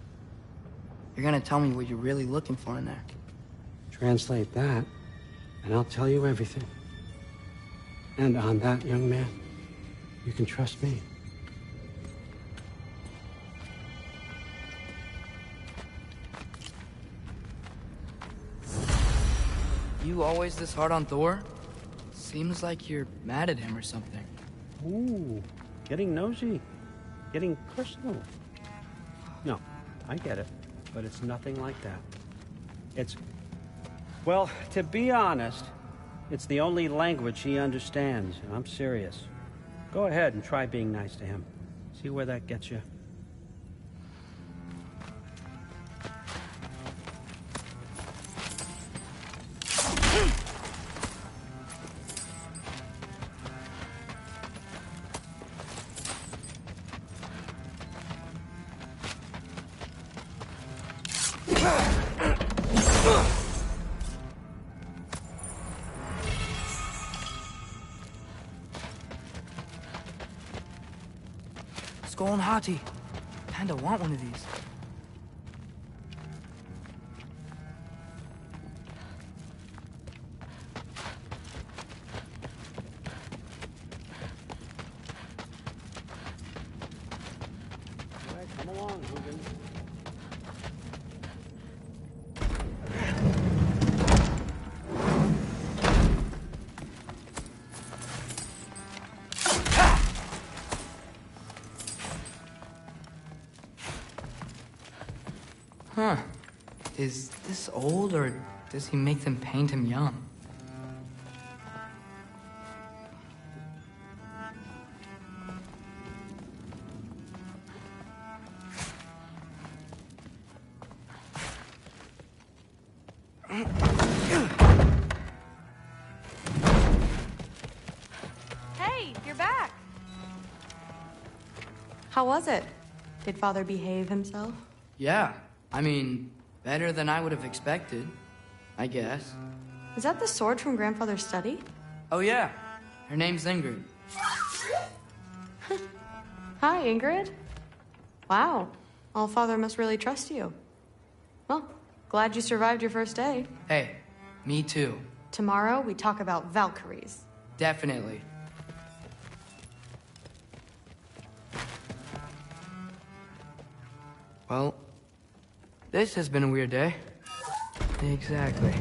[SPEAKER 2] You're gonna tell me what you're really looking for in there.
[SPEAKER 4] Translate that, and I'll tell you everything. And on that, young man, you can trust me.
[SPEAKER 2] You always this hard on Thor? Seems like you're mad at him or something.
[SPEAKER 4] Ooh, getting nosy. Getting personal. No, I get it, but it's nothing like that. It's... Well, to be honest, it's the only language he understands, and I'm serious. Go ahead and try being nice to him. See where that gets you.
[SPEAKER 2] Skull and Hati. Kinda want one of these.
[SPEAKER 4] All right, come along, Hogan.
[SPEAKER 2] Huh. Is this old, or does he make them paint him young?
[SPEAKER 10] Hey, you're back. How was it? Did Father behave himself?
[SPEAKER 2] Yeah, I mean, better than I would have expected, I guess.
[SPEAKER 10] Is that the sword from Grandfather's study?
[SPEAKER 2] Oh yeah, her name's Ingrid.
[SPEAKER 10] Hi, Ingrid. Wow, All-Father must really trust you. Well, glad you survived your first day.
[SPEAKER 2] Hey, me too.
[SPEAKER 10] Tomorrow, we talk about Valkyries.
[SPEAKER 2] Definitely. Well, this has been a weird day. Exactly.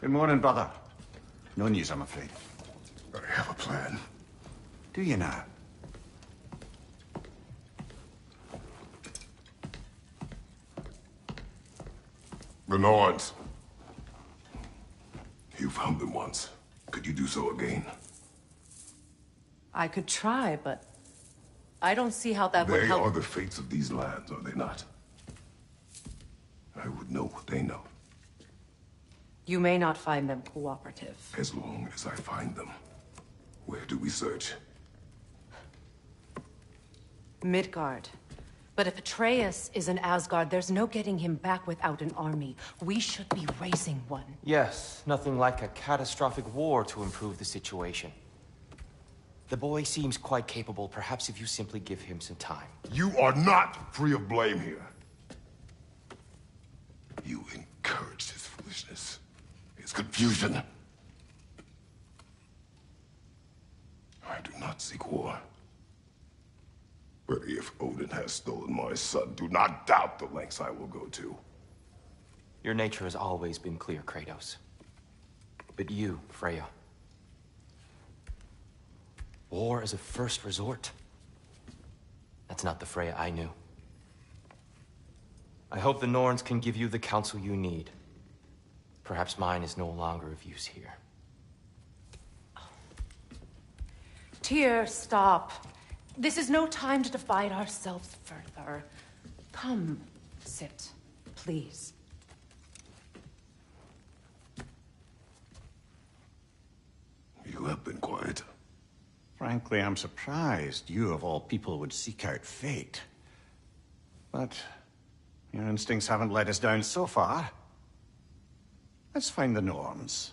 [SPEAKER 9] Good morning, brother. No news, I'm afraid.
[SPEAKER 3] I have a plan.
[SPEAKER 9] Do you now?
[SPEAKER 3] The Norns. You found them once. Could you do so again?
[SPEAKER 11] I could try, but I don't see how that would
[SPEAKER 3] They
[SPEAKER 11] help.
[SPEAKER 3] are the fates of these lands, are they not? I would know what they know.
[SPEAKER 11] You may not find them cooperative.
[SPEAKER 3] As long as I find them. Where do we search?
[SPEAKER 11] Midgard. But if Atreus is in Asgard, there's no getting him back without an army. We should be raising one.
[SPEAKER 12] Yes, nothing like a catastrophic war to improve the situation. The boy seems quite capable. Perhaps if you simply give him some time.
[SPEAKER 3] You are not free of blame here. You encouraged his foolishness. His confusion. I do not seek war. But if Odin has stolen my son, do not doubt the lengths I will go to.
[SPEAKER 12] Your nature has always been clear, Kratos. But you, Freya. War is a first resort. That's not the Freya I knew. I hope the Norns can give you the counsel you need. Perhaps mine is no longer of use here.
[SPEAKER 11] Tyr, stop. This is no time to divide ourselves further. Come, sit, please.
[SPEAKER 3] You have been quiet.
[SPEAKER 9] Frankly, I'm surprised you, of all people, would seek out fate. But your instincts haven't let us down so far. Let's find the Norns.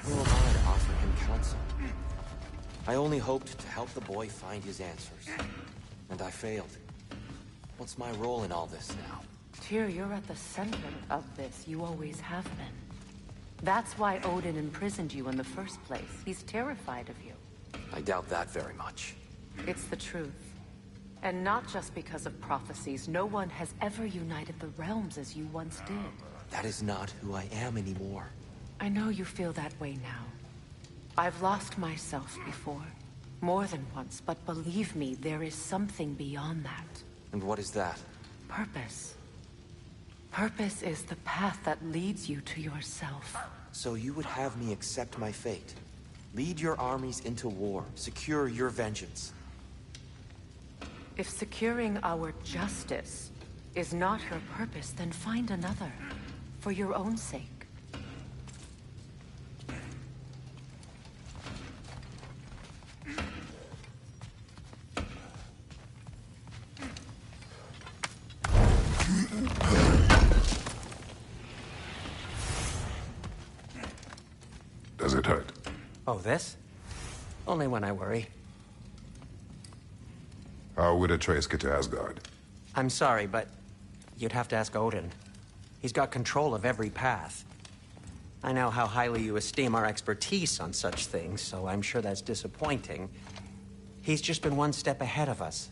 [SPEAKER 12] Who am I to offer him counsel? I only hoped to help the boy find his answers. And I failed. What's my role in all this now?
[SPEAKER 11] Tyr, you're at the center of this. You always have been. That's why Odin imprisoned you in the first place. He's terrified of you.
[SPEAKER 12] I doubt that very much.
[SPEAKER 11] It's the truth. And not just because of prophecies. No one has ever united the realms as you once did.
[SPEAKER 12] That is not who I am anymore.
[SPEAKER 11] I know you feel that way now. I've lost myself before. More than once, but believe me, there is something beyond that.
[SPEAKER 12] And what is that?
[SPEAKER 11] Purpose. Purpose is the path that leads you to yourself.
[SPEAKER 12] So you would have me accept my fate? Lead your armies into war, secure your vengeance.
[SPEAKER 11] If securing our justice is not your purpose, then find another. For your own sake.
[SPEAKER 3] Does it hurt?
[SPEAKER 4] Oh, this? Only when I worry.
[SPEAKER 3] How would Atreus get to Asgard?
[SPEAKER 4] I'm sorry, but you'd have to ask Odin. He's got control of every path. I know how highly you esteem our expertise on such things, so I'm sure that's disappointing. He's just been one step ahead of us.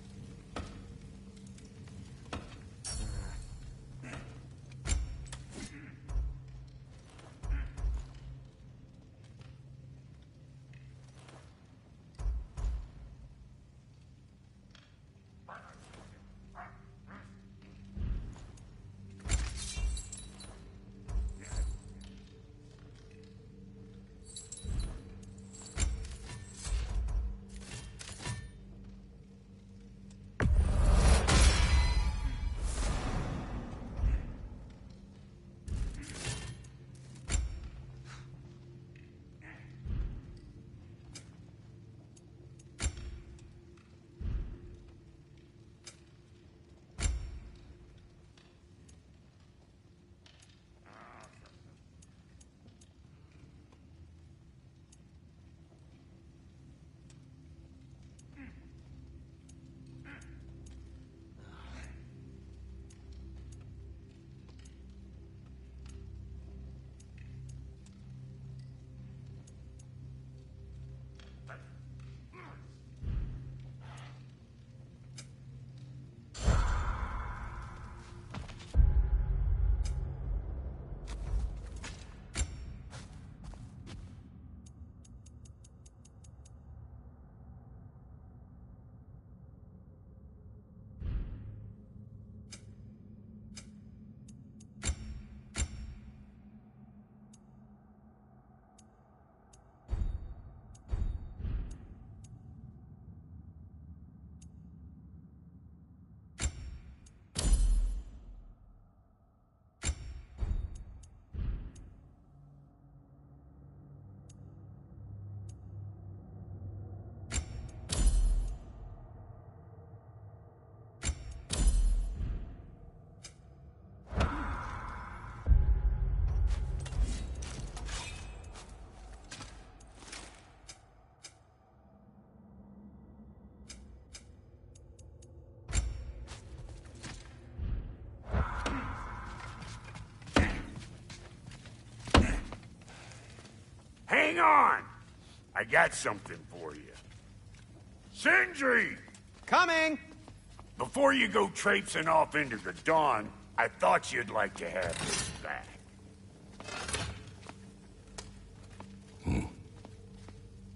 [SPEAKER 13] Hang on! I got something for you. Sindri!
[SPEAKER 4] Coming!
[SPEAKER 13] Before you go traipsing off into the dawn, I thought you'd like to have this back.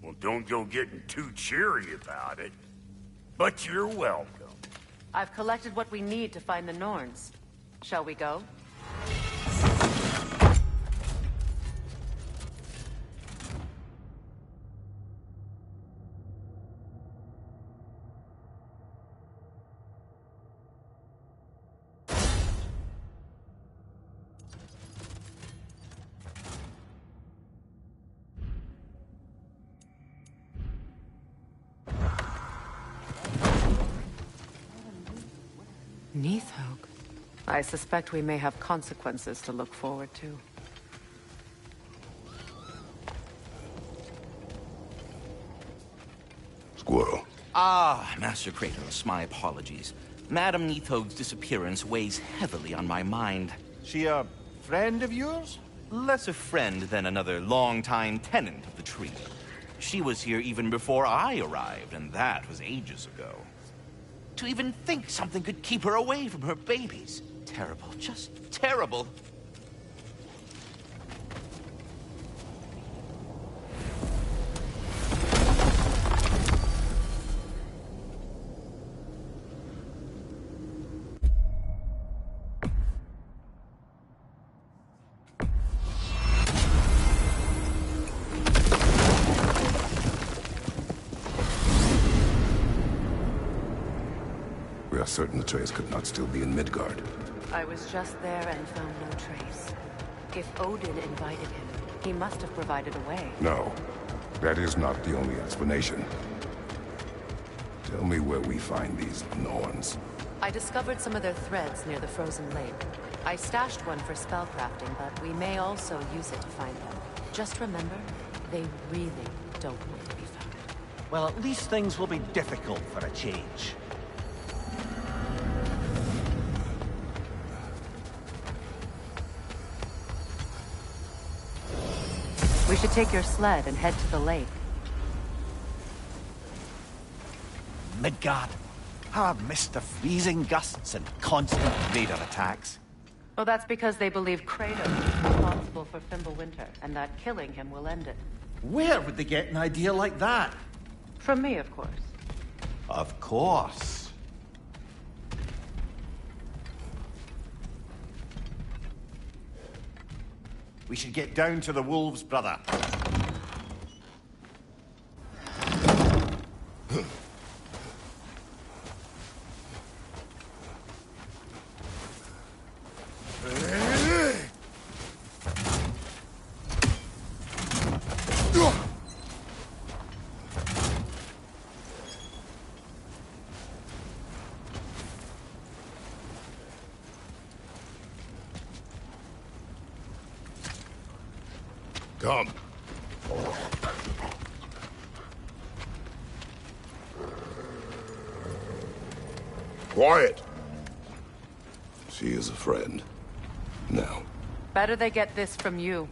[SPEAKER 13] Well, don't go getting too cheery about it. But you're welcome.
[SPEAKER 11] I've collected what we need to find the Norns. Shall we go? Neathog. I suspect we may have consequences to look forward to.
[SPEAKER 3] Squirrel.
[SPEAKER 14] Ah, Master Kratos, my apologies. Madame Neathog's disappearance weighs heavily on my mind.
[SPEAKER 9] She a friend of yours?
[SPEAKER 14] Less a friend than another longtime tenant of the tree. She was here even before I arrived, and that was ages ago. To even think something could keep her away from her babies. Terrible, just terrible.
[SPEAKER 15] are certain Atreus could not still be in Midgard.
[SPEAKER 11] I was just there and found no trace. If Odin invited him, he must have provided a way.
[SPEAKER 15] No, that is not the only explanation. Tell me where we find these Norns.
[SPEAKER 11] I discovered some of their threads near the frozen lake. I stashed one for spellcrafting, but we may also use it to find them. Just remember, they really don't want to be found.
[SPEAKER 16] Well, at least things will be difficult for a change.
[SPEAKER 11] We should take your sled and head to the lake.
[SPEAKER 16] Midgard. How I've missed the freezing gusts and constant raider attacks.
[SPEAKER 11] Well, that's because they believe Kratos is responsible for Fimbulwinter, and that killing him will end it.
[SPEAKER 16] Where would they get an idea like that?
[SPEAKER 11] From me, of course.
[SPEAKER 16] Of course. We should get down to the wolves, brother.
[SPEAKER 15] Come. Quiet. She is a friend. Now.
[SPEAKER 11] Better they get this from you.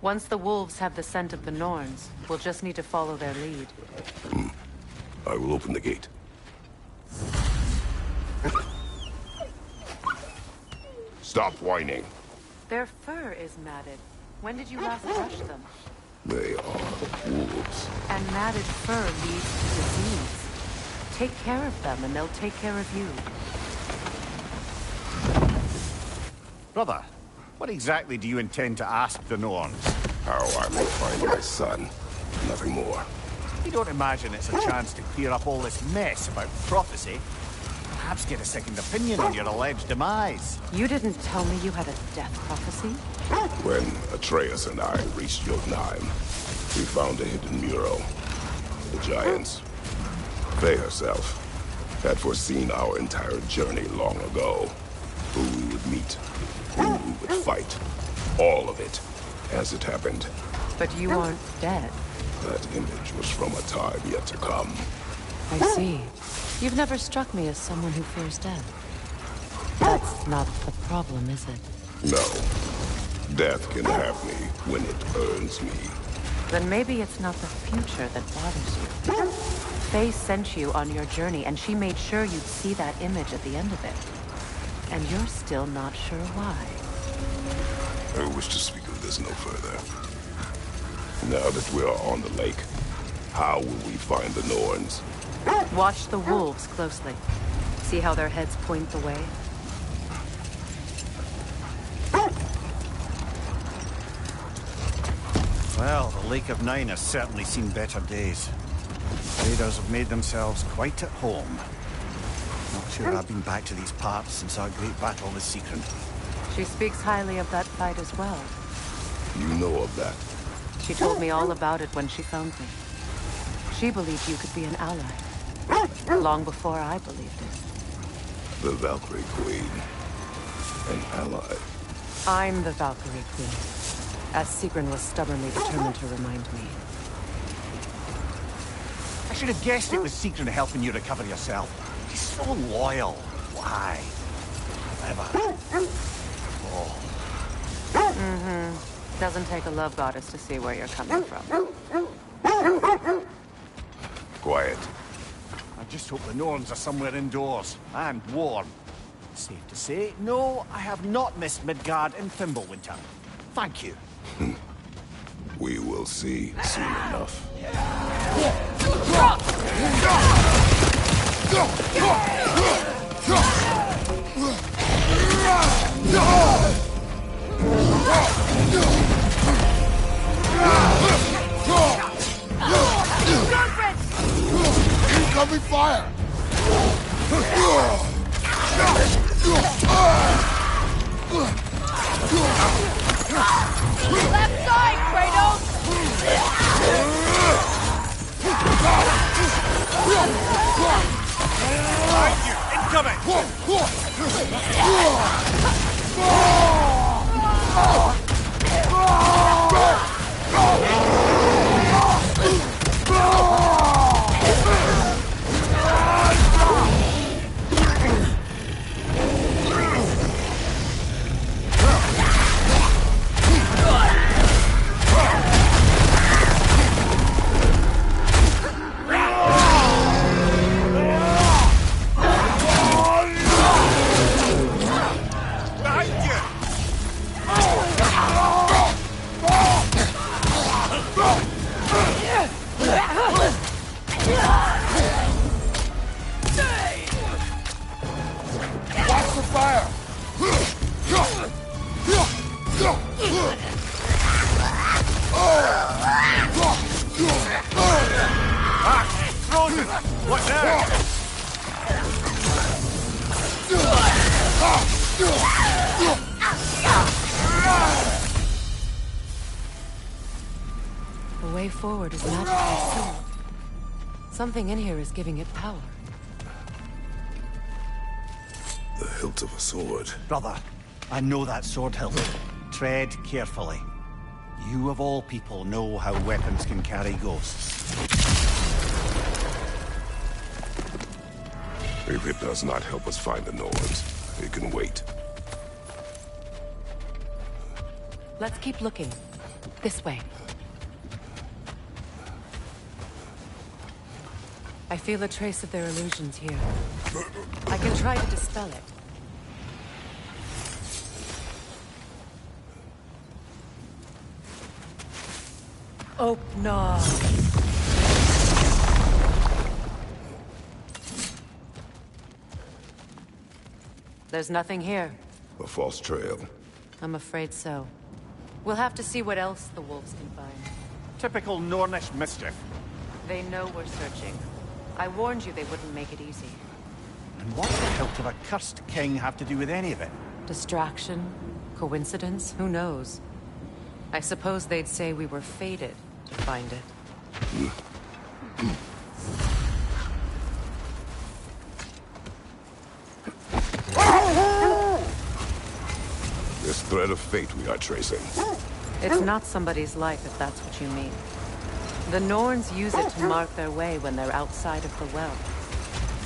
[SPEAKER 11] Once the wolves have the scent of the Norns, we'll just need to follow their lead.
[SPEAKER 15] I will open the gate. Stop whining.
[SPEAKER 11] Their fur is matted. When did you last brush them?
[SPEAKER 15] They are wolves.
[SPEAKER 11] And matted fur leads to disease. Take care of them, and they'll take care of you.
[SPEAKER 9] Brother, what exactly do you intend to ask the Norns?
[SPEAKER 15] How I may find my son. Nothing more.
[SPEAKER 9] You don't imagine it's a chance to clear up all this mess about prophecy? Perhaps get a second opinion on your alleged demise.
[SPEAKER 11] You didn't tell me you had a death prophecy?
[SPEAKER 15] When Atreus and I reached Jotunheim, we found a hidden mural. The Giants, Faye herself, had foreseen our entire journey long ago. Who we would meet, who we would fight. All of it, as it happened.
[SPEAKER 11] But you aren't dead.
[SPEAKER 15] That image was from a time yet to come.
[SPEAKER 11] I see. You've never struck me as someone who fears death. That's not the problem, is it?
[SPEAKER 15] No. Death can have me when it earns me.
[SPEAKER 11] Then maybe it's not the future that bothers you. Faye sent you on your journey, and she made sure you'd see that image at the end of it. And you're still not sure why.
[SPEAKER 15] I wish to speak of this no further. Now that we are on the lake, how will we find the Norns?
[SPEAKER 11] Watch the wolves closely. See how their heads point the way?
[SPEAKER 9] Well, the Lake of Nine has certainly seen better days. Raiders have made themselves quite at home. Not sure I've been back to these parts since our great battle with Sigrun.
[SPEAKER 11] She speaks highly of that fight as well.
[SPEAKER 15] You know of that?
[SPEAKER 11] She told me all about it when she found me. She believed you could be an ally. Long before I believed it.
[SPEAKER 15] The Valkyrie Queen. An ally.
[SPEAKER 11] I'm the Valkyrie Queen. As Sigrun was stubbornly determined to remind me.
[SPEAKER 9] I should have guessed it was Sigrun helping you recover yourself. She's so loyal. Why? However... Oh.
[SPEAKER 11] Mm-hmm. Doesn't take a love goddess to see where you're coming from.
[SPEAKER 15] Quiet.
[SPEAKER 9] I just hope the Norns are somewhere indoors, and warm. Safe to say, no, I have not missed Midgard in Fimbulwinter. Thank you.
[SPEAKER 15] We will see soon enough.
[SPEAKER 11] The way forward is magically sealed. Something in here is giving it power.
[SPEAKER 15] The hilt of a sword.
[SPEAKER 16] Brother, I know that sword hilt. Tread carefully. You of all people know how weapons can carry ghosts.
[SPEAKER 15] If it does not help us find the Norns, it can wait.
[SPEAKER 11] Let's keep looking. This way. I feel a trace of their illusions here. I can try to dispel it. Open up. There's nothing here.
[SPEAKER 15] A false trail.
[SPEAKER 11] I'm afraid so. We'll have to see what else the wolves can find.
[SPEAKER 16] Typical Nornish mischief.
[SPEAKER 11] They know we're searching. I warned you they wouldn't make it easy.
[SPEAKER 16] And what the hilt of a cursed king have to do with any of it?
[SPEAKER 11] Distraction? Coincidence? Who knows? I suppose they'd say we were fated to find it.
[SPEAKER 15] This thread of fate we are tracing.
[SPEAKER 11] It's not somebody's life, if that's what you mean. The Norns use it to mark their way when they're outside of the well.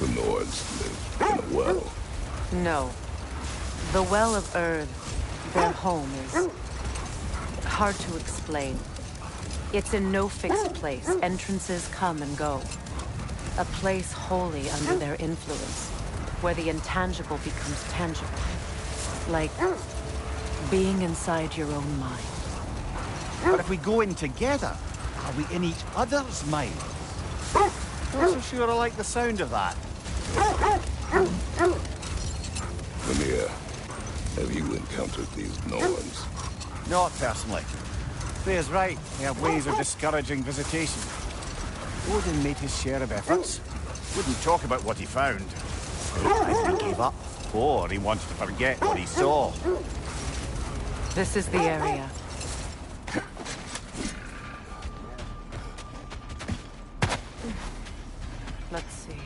[SPEAKER 15] The Norns live in a well.
[SPEAKER 11] No. The Well of Erd, their home, is hard to explain. It's in no fixed place. Entrances come and go. A place wholly under their influence, where the intangible becomes tangible. Like being inside your own mind.
[SPEAKER 16] But if we go in together, are we in each other's mind? Not so sure I like the sound of that.
[SPEAKER 15] Lemire, have you encountered these Norns?
[SPEAKER 16] Not personally. Freya's right. They have ways of discouraging visitation. Odin made his share of efforts. Wouldn't talk about what he found. Either he gave up, or he wanted to forget what he saw.
[SPEAKER 11] This is the area. Let's see.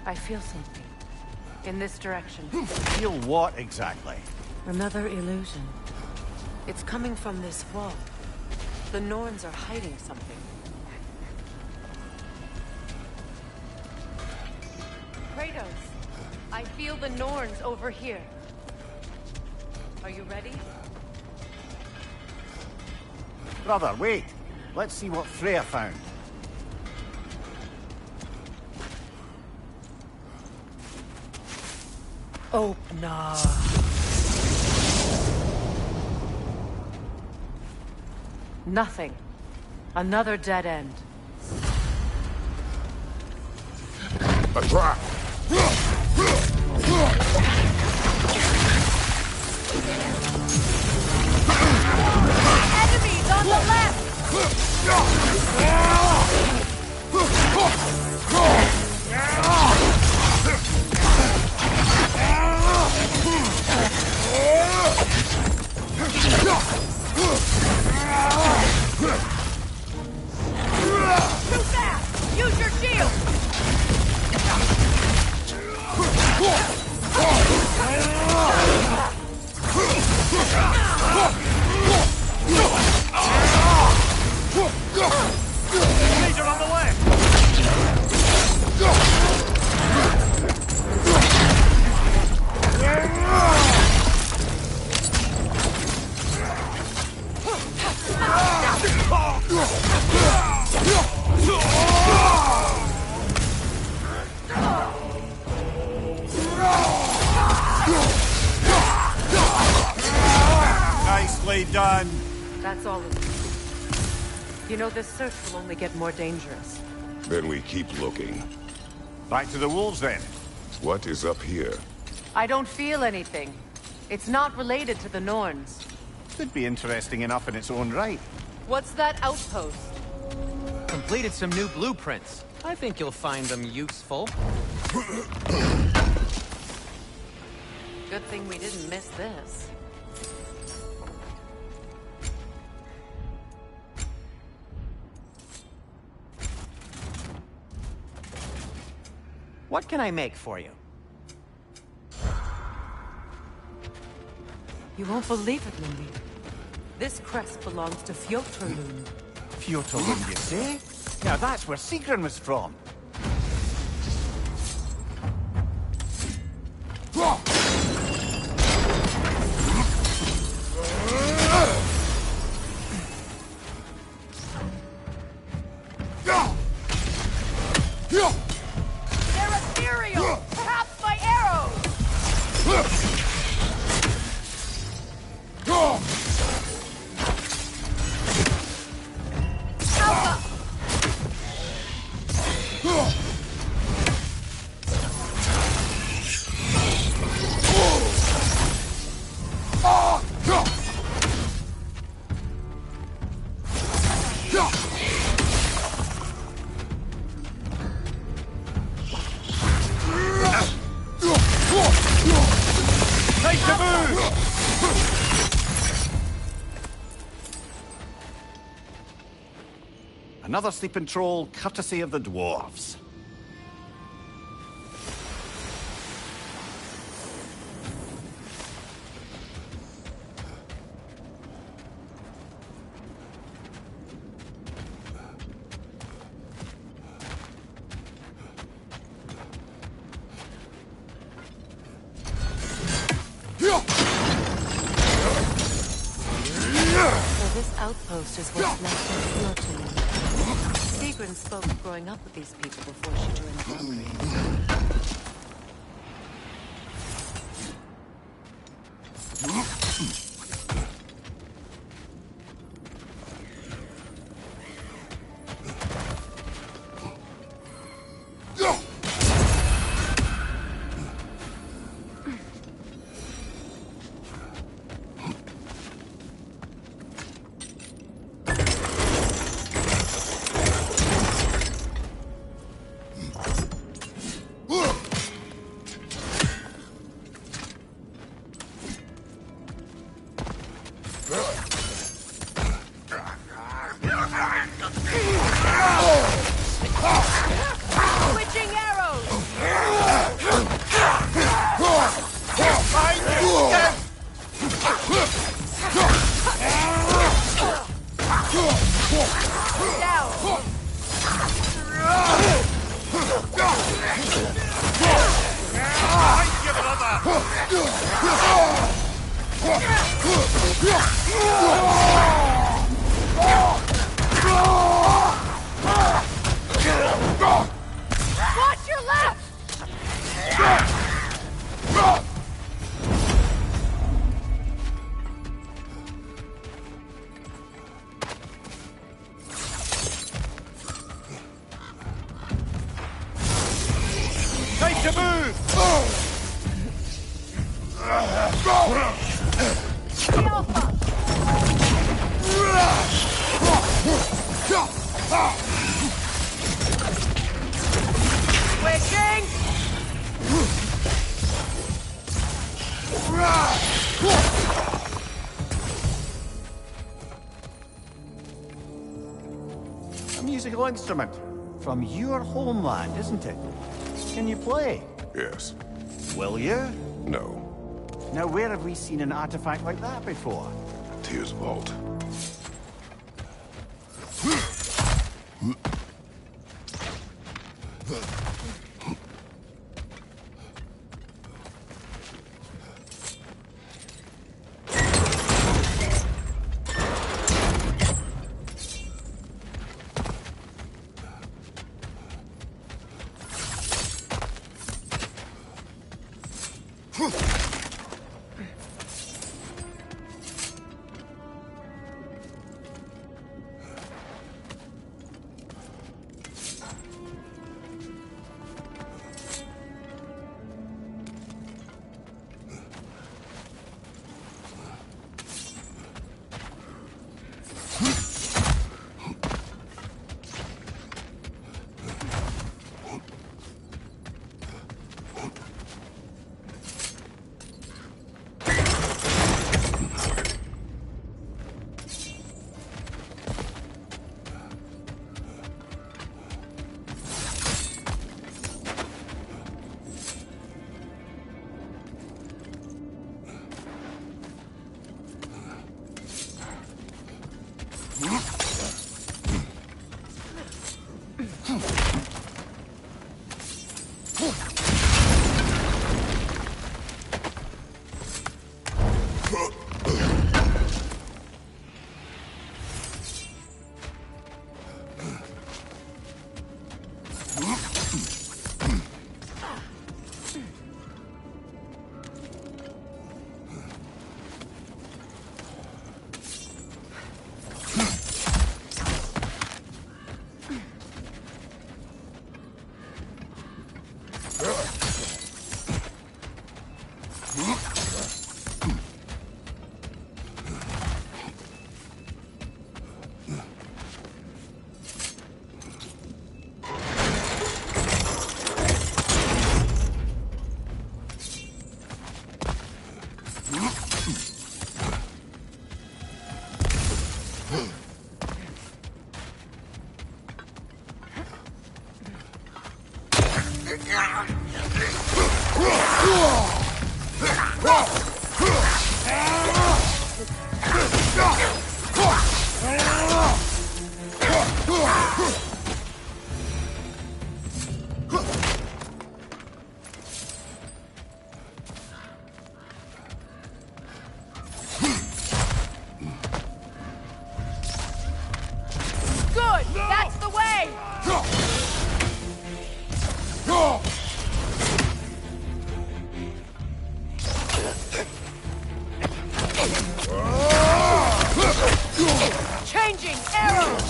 [SPEAKER 11] I feel something. In this direction.
[SPEAKER 16] Feel what exactly?
[SPEAKER 11] Another illusion. It's coming from this wall. The Norns are hiding something. Kratos, I feel the Norns over here. Are you ready?
[SPEAKER 16] Brother, wait. Let's see what Freya found.
[SPEAKER 11] Open up. Nothing. Another dead end.
[SPEAKER 15] A trap!
[SPEAKER 11] Enemies on the left! Too fast! Use your shield!
[SPEAKER 16] Laser on the left! Nicely done.
[SPEAKER 11] That's all of it. You know, this search will only get more dangerous.
[SPEAKER 15] Then we keep looking.
[SPEAKER 16] Back to the wolves, then.
[SPEAKER 15] What is up here?
[SPEAKER 11] I don't feel anything. It's not related to the Norns.
[SPEAKER 16] Could be interesting enough in its own right.
[SPEAKER 11] What's that outpost?
[SPEAKER 17] Completed some new blueprints. I think you'll find them useful.
[SPEAKER 11] Good thing we didn't miss this.
[SPEAKER 17] What can I make for you?
[SPEAKER 11] You won't believe it, Lindy. This crest belongs to Fjotorlund.
[SPEAKER 16] Fjotorlund, you say? Now that's where Sigrun was from.
[SPEAKER 11] They're ethereal! Perhaps by arrows! Alpha!
[SPEAKER 16] Take the move! Another sleeping troll, courtesy of the dwarves.
[SPEAKER 11] So this outpost is what's left of Fjotorlund. Sigrun spoke of growing up with these people before she joined the Switching arrows! Watch your left!
[SPEAKER 16] Take the move!
[SPEAKER 11] Switching!
[SPEAKER 16] A musical instrument. From your homeland, isn't it? Can you play?
[SPEAKER 15] Yes.
[SPEAKER 16] Will you?
[SPEAKER 15] No.
[SPEAKER 16] Now, where have we seen an artifact like that before?
[SPEAKER 15] Tyr's vault.
[SPEAKER 2] Good! That's the way! Changing arrows!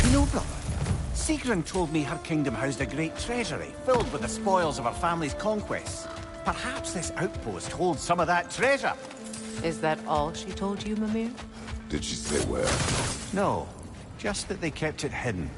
[SPEAKER 16] You know, brother, Sigrun told me her kingdom housed a great treasury filled with the spoils of her family's conquests. Perhaps this outpost holds some of that treasure.
[SPEAKER 11] Is that all she told you, Mimir?
[SPEAKER 15] Did she say where?
[SPEAKER 16] No, just that they kept it hidden.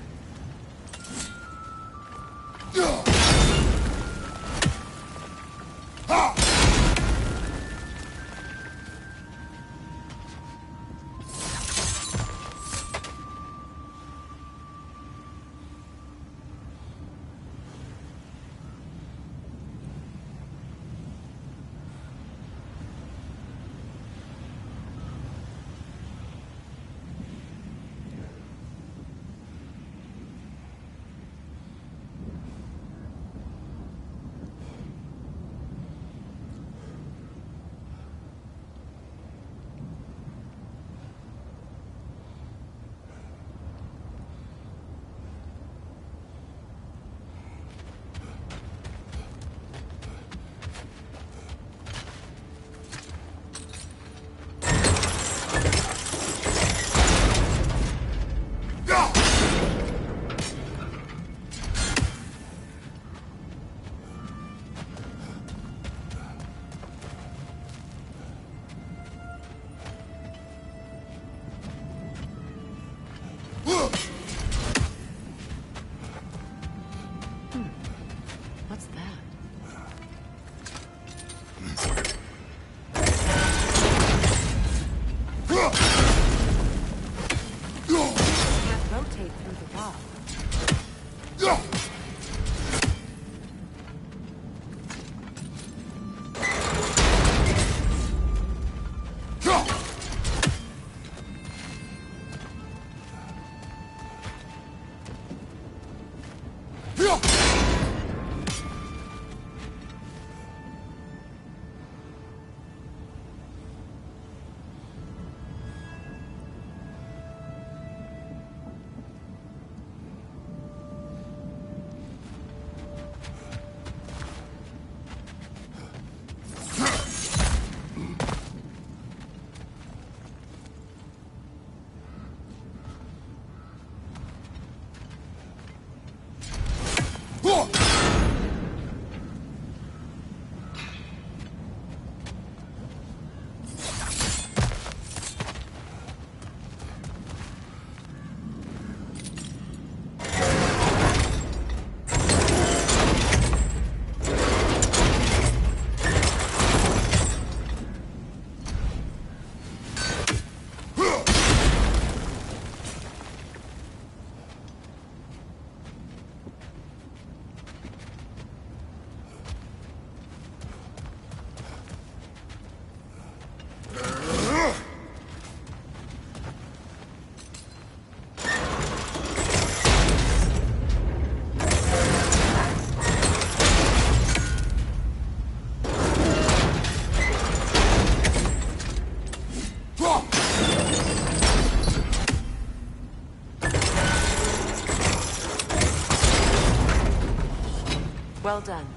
[SPEAKER 11] Well done.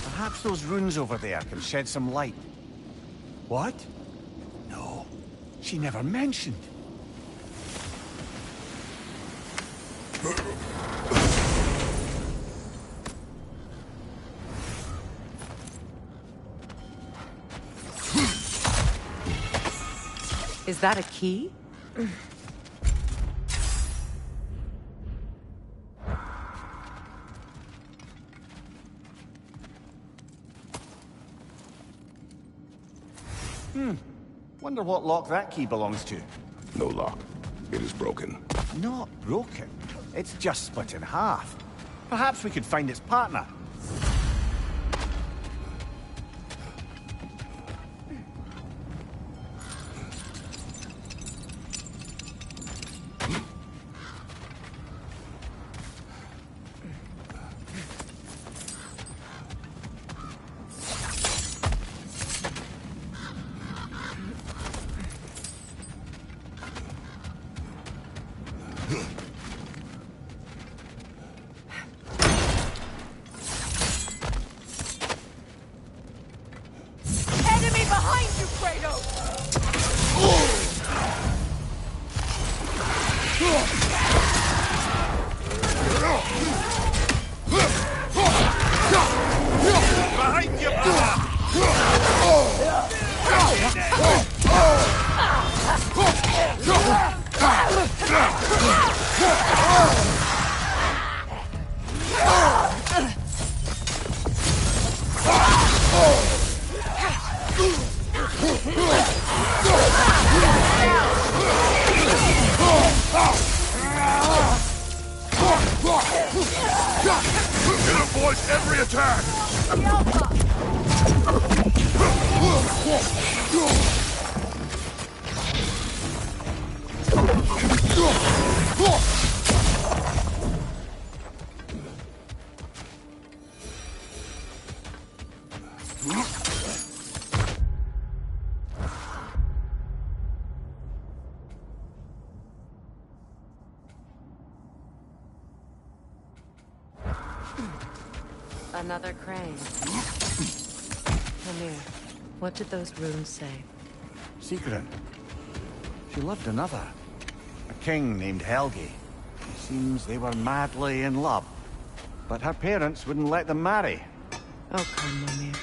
[SPEAKER 16] Perhaps those runes over there can shed some light. What? No, she never mentioned.
[SPEAKER 11] Is that a key?
[SPEAKER 16] Wonder what lock that key belongs to.
[SPEAKER 15] No lock. It is broken.
[SPEAKER 16] Not broken. It's just split in half. Perhaps we could find its partner.
[SPEAKER 2] Enemy behind you, Kratos!
[SPEAKER 8] Behind you,
[SPEAKER 15] It avoids every attack!
[SPEAKER 11] Another crane. Come here. What did those runes say?
[SPEAKER 16] Secret. She loved another. A king named Helgi. Seems they were madly in love. But her parents wouldn't let them marry.
[SPEAKER 11] Oh, come, Mimir.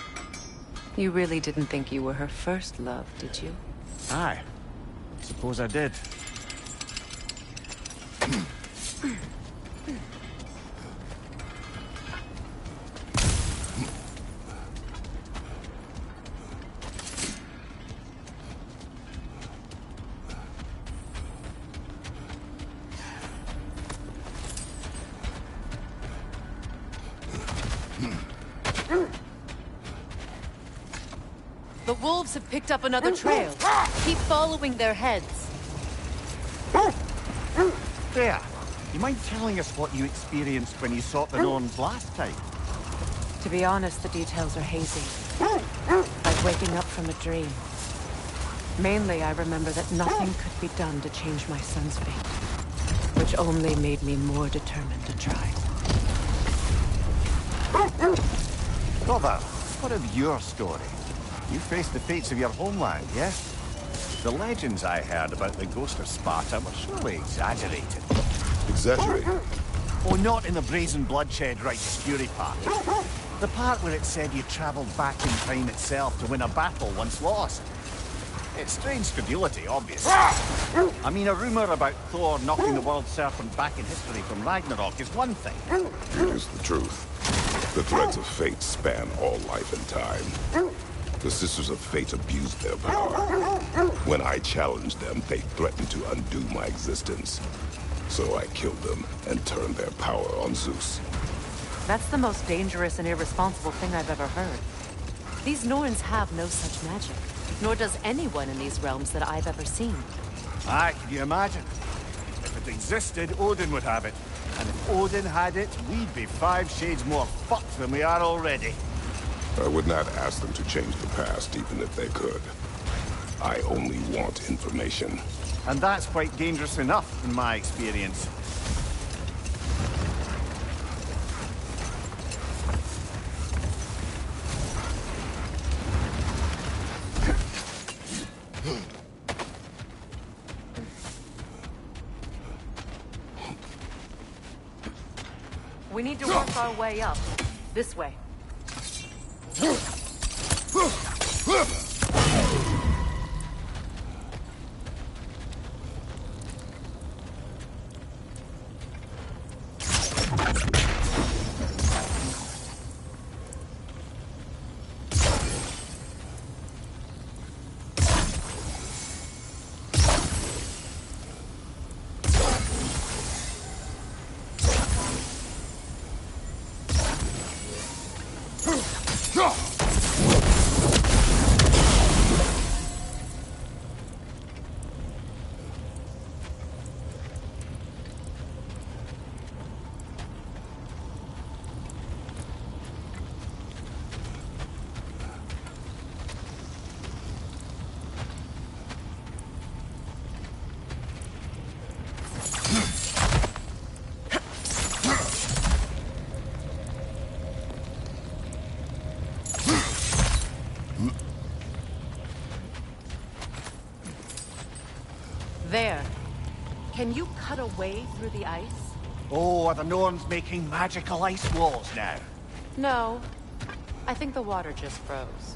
[SPEAKER 11] You really didn't think you were her first love, did you?
[SPEAKER 16] Aye. Suppose I did.
[SPEAKER 11] The wolves have picked up another trail. Keep following their heads.
[SPEAKER 16] There. You mind telling us what you experienced when you sought the Norns last time?
[SPEAKER 11] To be honest, the details are hazy. Like waking up from a dream. Mainly, I remember that nothing could be done to change my son's fate, which only made me more determined to try.
[SPEAKER 16] Brother, what of your story? You faced the fates of your homeland, yes? The legends I heard about the ghost of Sparta were surely exaggerated.
[SPEAKER 15] Exaggerated?
[SPEAKER 16] Oh, not in the brazen bloodshed righteous fury part. The part where it said you travelled back in time itself to win a battle once lost. It's strange credulity, obviously. I mean, a rumour about Thor knocking the world serpent back in history from Ragnarok is one thing.
[SPEAKER 15] It is the truth. The threads of fate span all life and time. The Sisters of Fate abused their power. When I challenged them, they threatened to undo my existence. So I killed them and turned their power on Zeus.
[SPEAKER 11] That's the most dangerous and irresponsible thing I've ever heard. These Norns have no such magic, nor does anyone in these realms that I've ever seen.
[SPEAKER 16] Aye, can you imagine? If it existed, Odin would have it. And if Odin had it, we'd be 5 shades more fucked than we are already.
[SPEAKER 15] I would not ask them to change the past, even if they could. I only want information.
[SPEAKER 16] And that's quite dangerous enough, in my experience.
[SPEAKER 11] We need to work our way up. This way. There. Can you cut a way through the ice?
[SPEAKER 16] Oh, are the Norns making magical ice walls now?
[SPEAKER 11] No. I think the water just froze.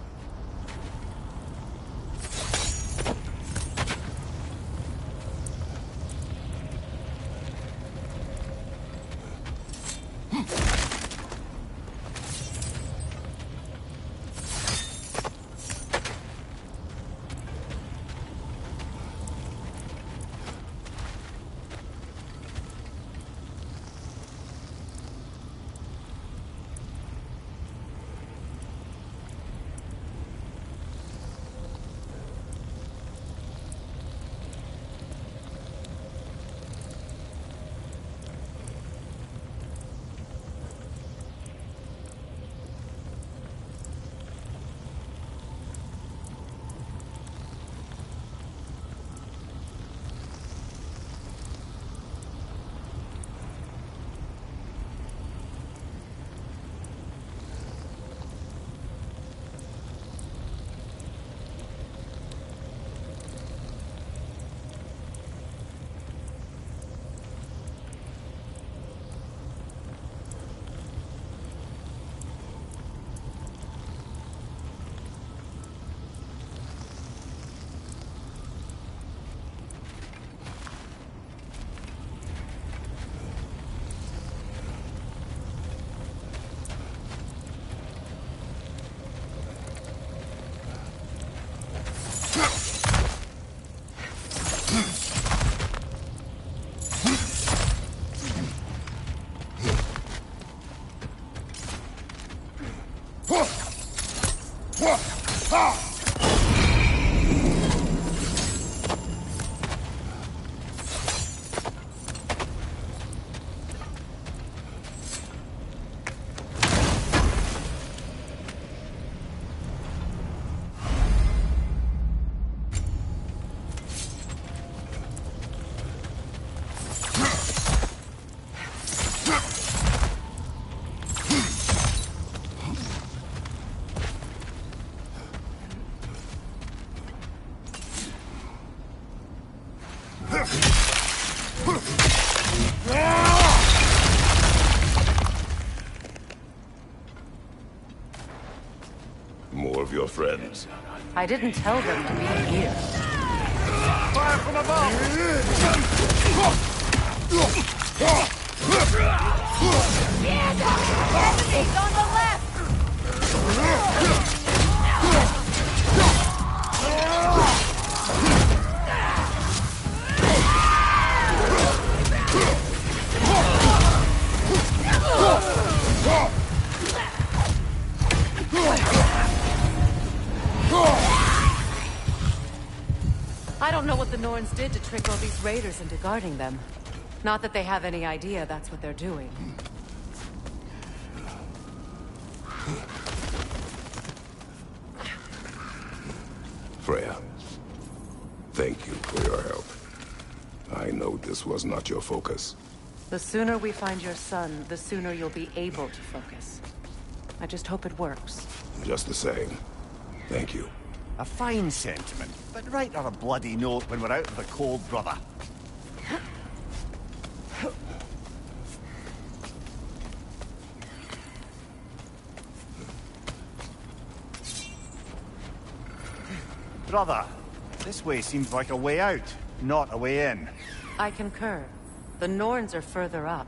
[SPEAKER 15] More of your friends.
[SPEAKER 11] I didn't tell them to be here.
[SPEAKER 16] Fire from above!
[SPEAKER 11] Enemies on the left! I don't know what the Norns did to trick all these raiders into guarding them. Not that they have any idea that's what they're doing.
[SPEAKER 15] Freya, Thank you for your help. I know this was not your focus.
[SPEAKER 11] The sooner we find your son, the sooner you'll be able to focus. I just hope it works.
[SPEAKER 15] Just the same. Thank you.
[SPEAKER 16] A fine sentiment, but write her a bloody note when we're out of the cold, brother. Brother, this way seems like a way out, not a way in.
[SPEAKER 11] I concur. The Norns are further up.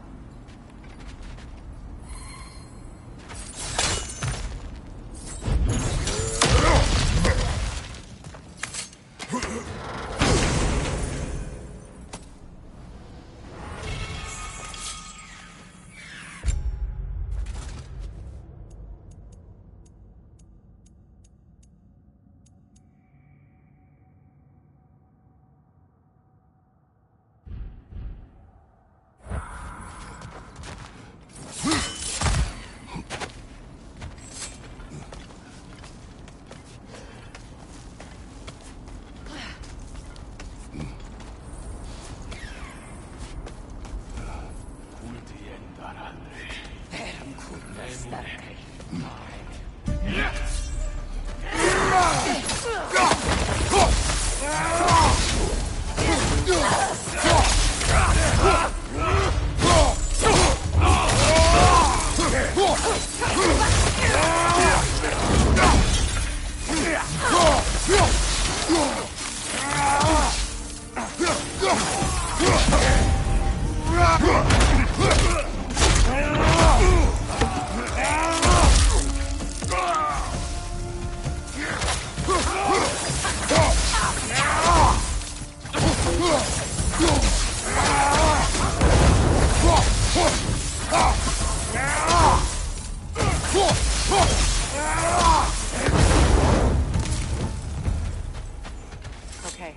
[SPEAKER 11] Okay,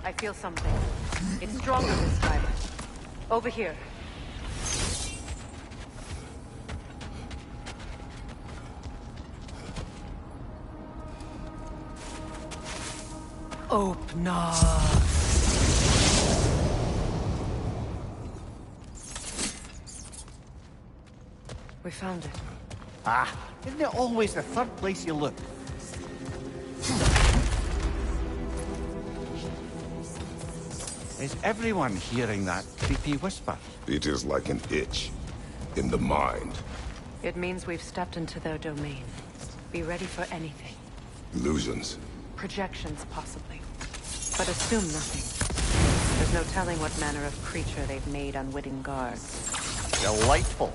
[SPEAKER 11] I feel something. It's stronger this time. Over here.
[SPEAKER 2] Open up.
[SPEAKER 11] We found it.
[SPEAKER 16] Ah, isn't it always the third place you look? Is everyone hearing that creepy whisper?
[SPEAKER 15] It is like an itch in the mind.
[SPEAKER 11] It means we've stepped into their domain. Be ready for anything.
[SPEAKER 15] Illusions.
[SPEAKER 11] Projections, possibly. But assume nothing. There's no telling what manner of creature they've made unwitting guards.
[SPEAKER 16] Delightful.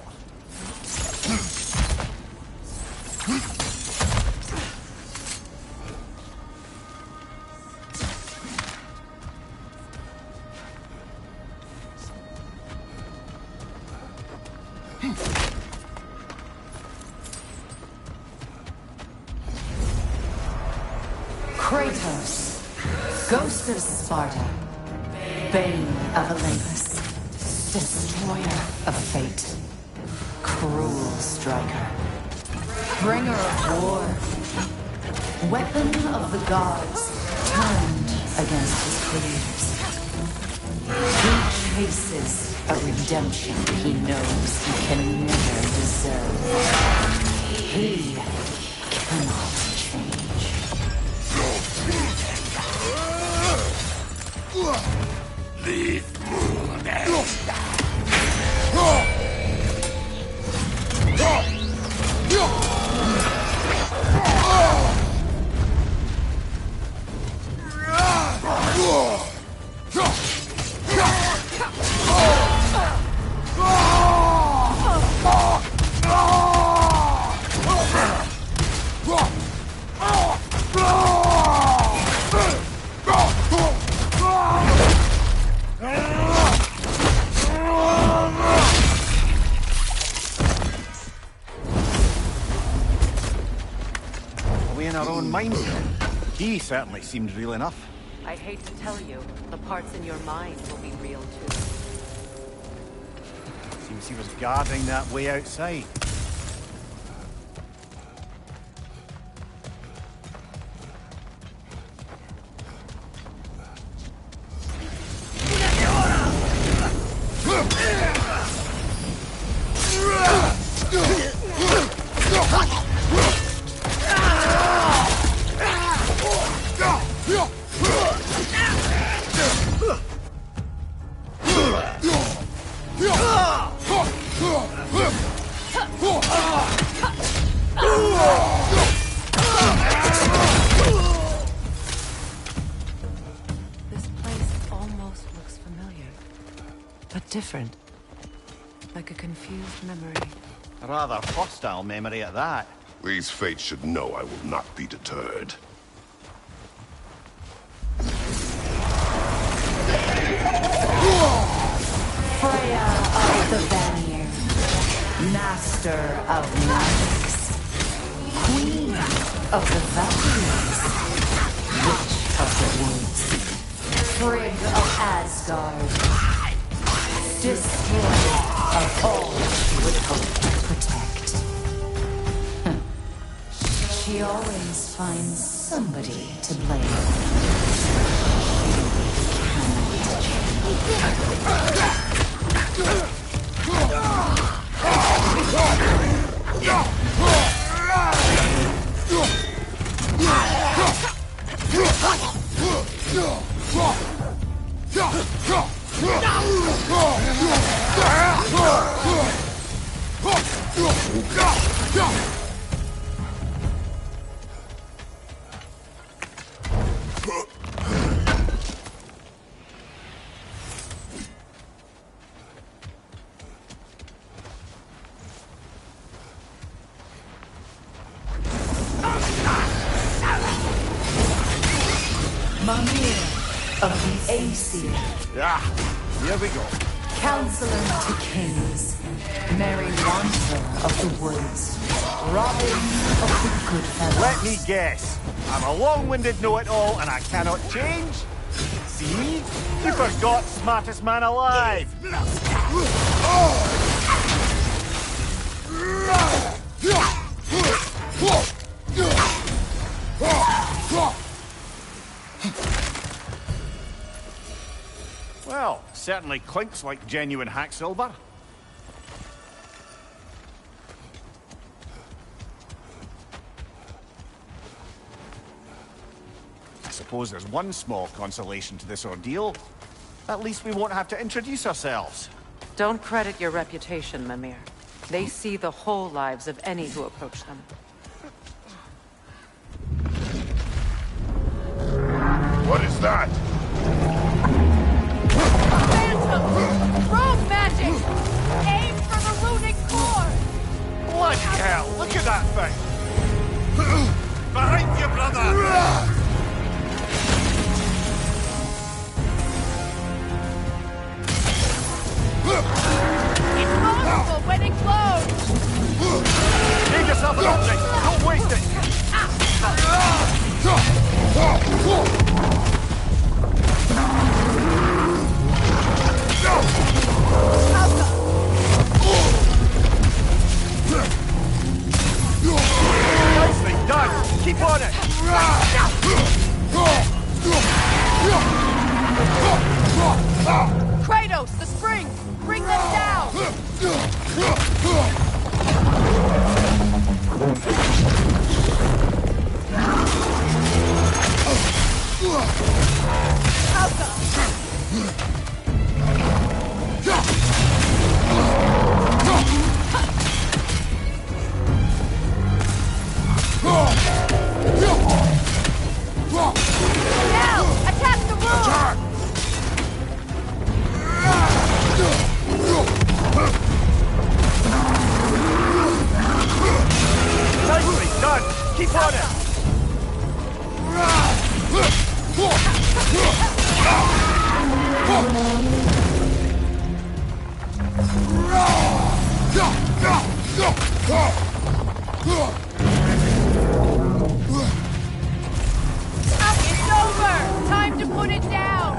[SPEAKER 18] Kratos, Ghost of Sparta, Bane of Olympus, Destroyer of Fate, Cruel Striker, Bringer of War, Weapon of the Gods, turned against his creators. He chases a redemption he knows he can never deserve. He cannot change.
[SPEAKER 13] Leave
[SPEAKER 16] He certainly seemed real enough.
[SPEAKER 11] I'd hate to tell you, the parts in your mind will be real too.
[SPEAKER 16] Seems he was guarding that way outside.
[SPEAKER 11] This place almost looks familiar, but different. Like a confused memory.
[SPEAKER 16] A rather hostile memory at that.
[SPEAKER 15] These fates should know I will not be deterred.
[SPEAKER 18] Freya of the Vanir, Master of Magics, Queen of the Valkyries, Witch of the Woods, Frigg of Asgard, Destroyer of all she would hope to protect. She always finds somebody to blame. Mimir of the Aesir.
[SPEAKER 16] Ah, here we go.
[SPEAKER 18] Counselor to kings, Merry Wanderer of the woods, Robin of the Goodfellows.
[SPEAKER 16] Let me guess. I'm a long-winded know-it-all and I cannot change? See? You forgot smartest man alive. Well, certainly clinks like genuine hack silver. I suppose there's one small consolation to this ordeal. At least we won't have to introduce ourselves.
[SPEAKER 11] Don't credit your reputation, Mimir. They see the whole lives of any who approach them.
[SPEAKER 15] What is that?
[SPEAKER 19] Rogue magic! Aim for the runic core!
[SPEAKER 16] Bloody hell, look at that thing! Behind you, brother!
[SPEAKER 19] It's vulnerable when it glows!
[SPEAKER 16] Give yourself an object! Don't waste it! Nicely done! Keep on it!
[SPEAKER 19] Kratos, the springs! Bring them down! Now, attack the room!
[SPEAKER 16] Nicely done! Keep on it!
[SPEAKER 19] It's over! Time to put it down!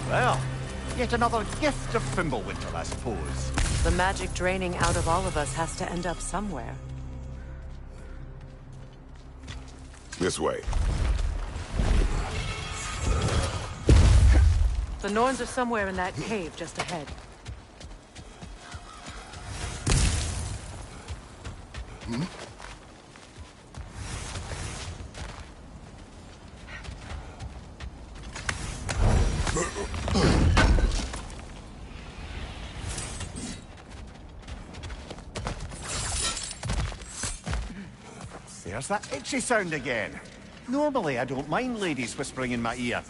[SPEAKER 16] Well, yet another gift of Fimbulwinter, I suppose.
[SPEAKER 11] The magic draining out of all of us has to end up somewhere.
[SPEAKER 15] This way.
[SPEAKER 11] The Norns are somewhere in that cave just ahead.
[SPEAKER 16] There's that itchy sound again. Normally, I don't mind ladies whispering in my ear,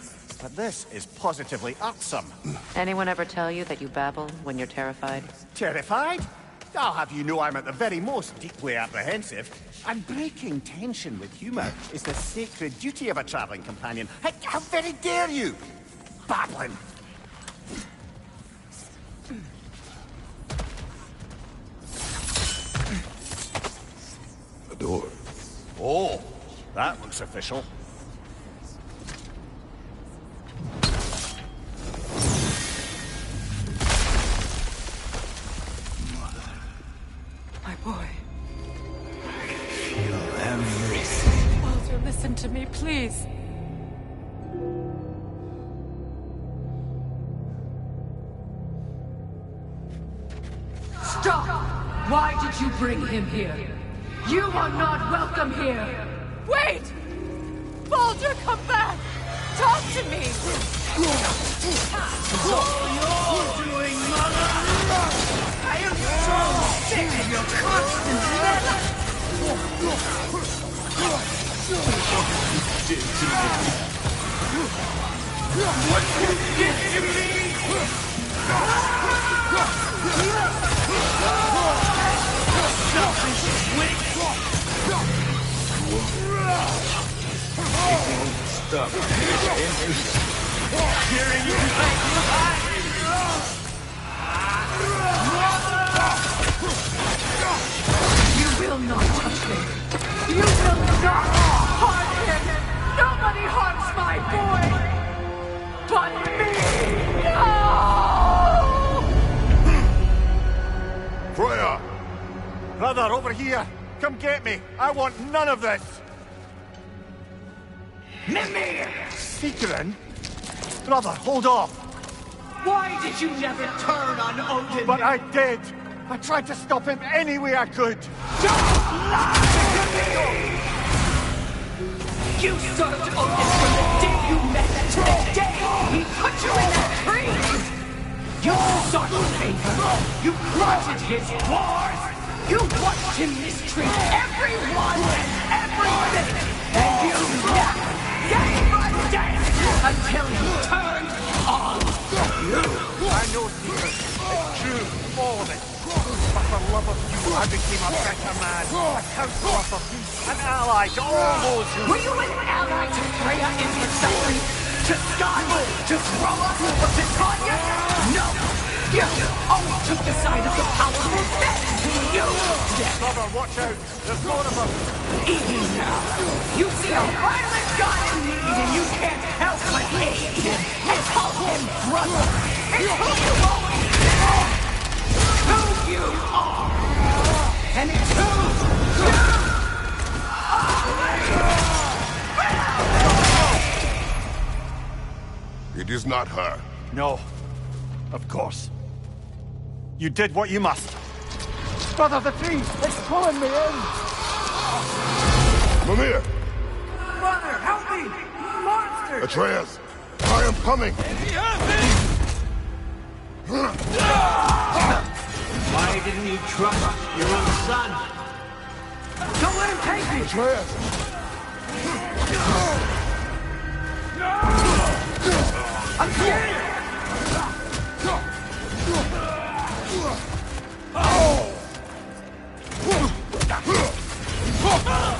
[SPEAKER 16] but this is positively irksome.
[SPEAKER 11] Anyone ever tell you that you babble when you're terrified?
[SPEAKER 16] Terrified? I'll have you know I'm at the very most deeply apprehensive. And breaking tension with humour is the sacred duty of a travelling companion. How very dare you! Babbling!
[SPEAKER 15] The door.
[SPEAKER 16] Oh, that looks official.
[SPEAKER 18] My boy.
[SPEAKER 8] Feel everything.
[SPEAKER 18] Walter, listen to me, please.
[SPEAKER 19] Stop! Why did you bring him here? You are not welcome here!
[SPEAKER 18] Wait! Walter, come back! Talk to me!
[SPEAKER 8] What you're doing, Mother! I am so sick of your constant meddling! What you did to me! What you did to me! Selfish witch! It won't stop. Hearing you like
[SPEAKER 19] You will not touch me! You will not harm him! Nobody harms my boy! But me! No!
[SPEAKER 16] Freya! Brother, over here! Come get me! I want none of this!
[SPEAKER 8] Mimir!
[SPEAKER 16] Seekerin? Brother, hold off!
[SPEAKER 8] Why did you never turn on Odin?
[SPEAKER 16] But I did! I tried to stop him any way I could!
[SPEAKER 8] Don't lie to me! You served Odin from the day you met to the day he put you in that tree! You sought favor! You plotted his wars! You watched him mistreat everyone and everything! And you never gave a damn until he turned on you!
[SPEAKER 16] I know, Seeker. It's true, all of it. But for love of you, I became a better man, a counselor for peace, an ally to all those who...
[SPEAKER 8] Were you an ally to Freya in Versailles? To Skye? To Groa? Or to Tanya? No! You only took the side of the powerful then! You did!
[SPEAKER 16] Brother, watch out! There's more of them!
[SPEAKER 8] Even now, you see a violent guy in need and you can't help but aid him and call him brother! It's who you always been! Who you are! And it's who you
[SPEAKER 15] are! It is not her.
[SPEAKER 16] No. Of course. You did what you must. Brother, the tree! It's pulling me in!
[SPEAKER 15] Mimir!
[SPEAKER 8] Brother, help me! Monster!
[SPEAKER 15] Atreus! I am coming!
[SPEAKER 8] Why didn't you trust your own son? Don't let him take me!
[SPEAKER 15] Atreus!
[SPEAKER 8] I'm here!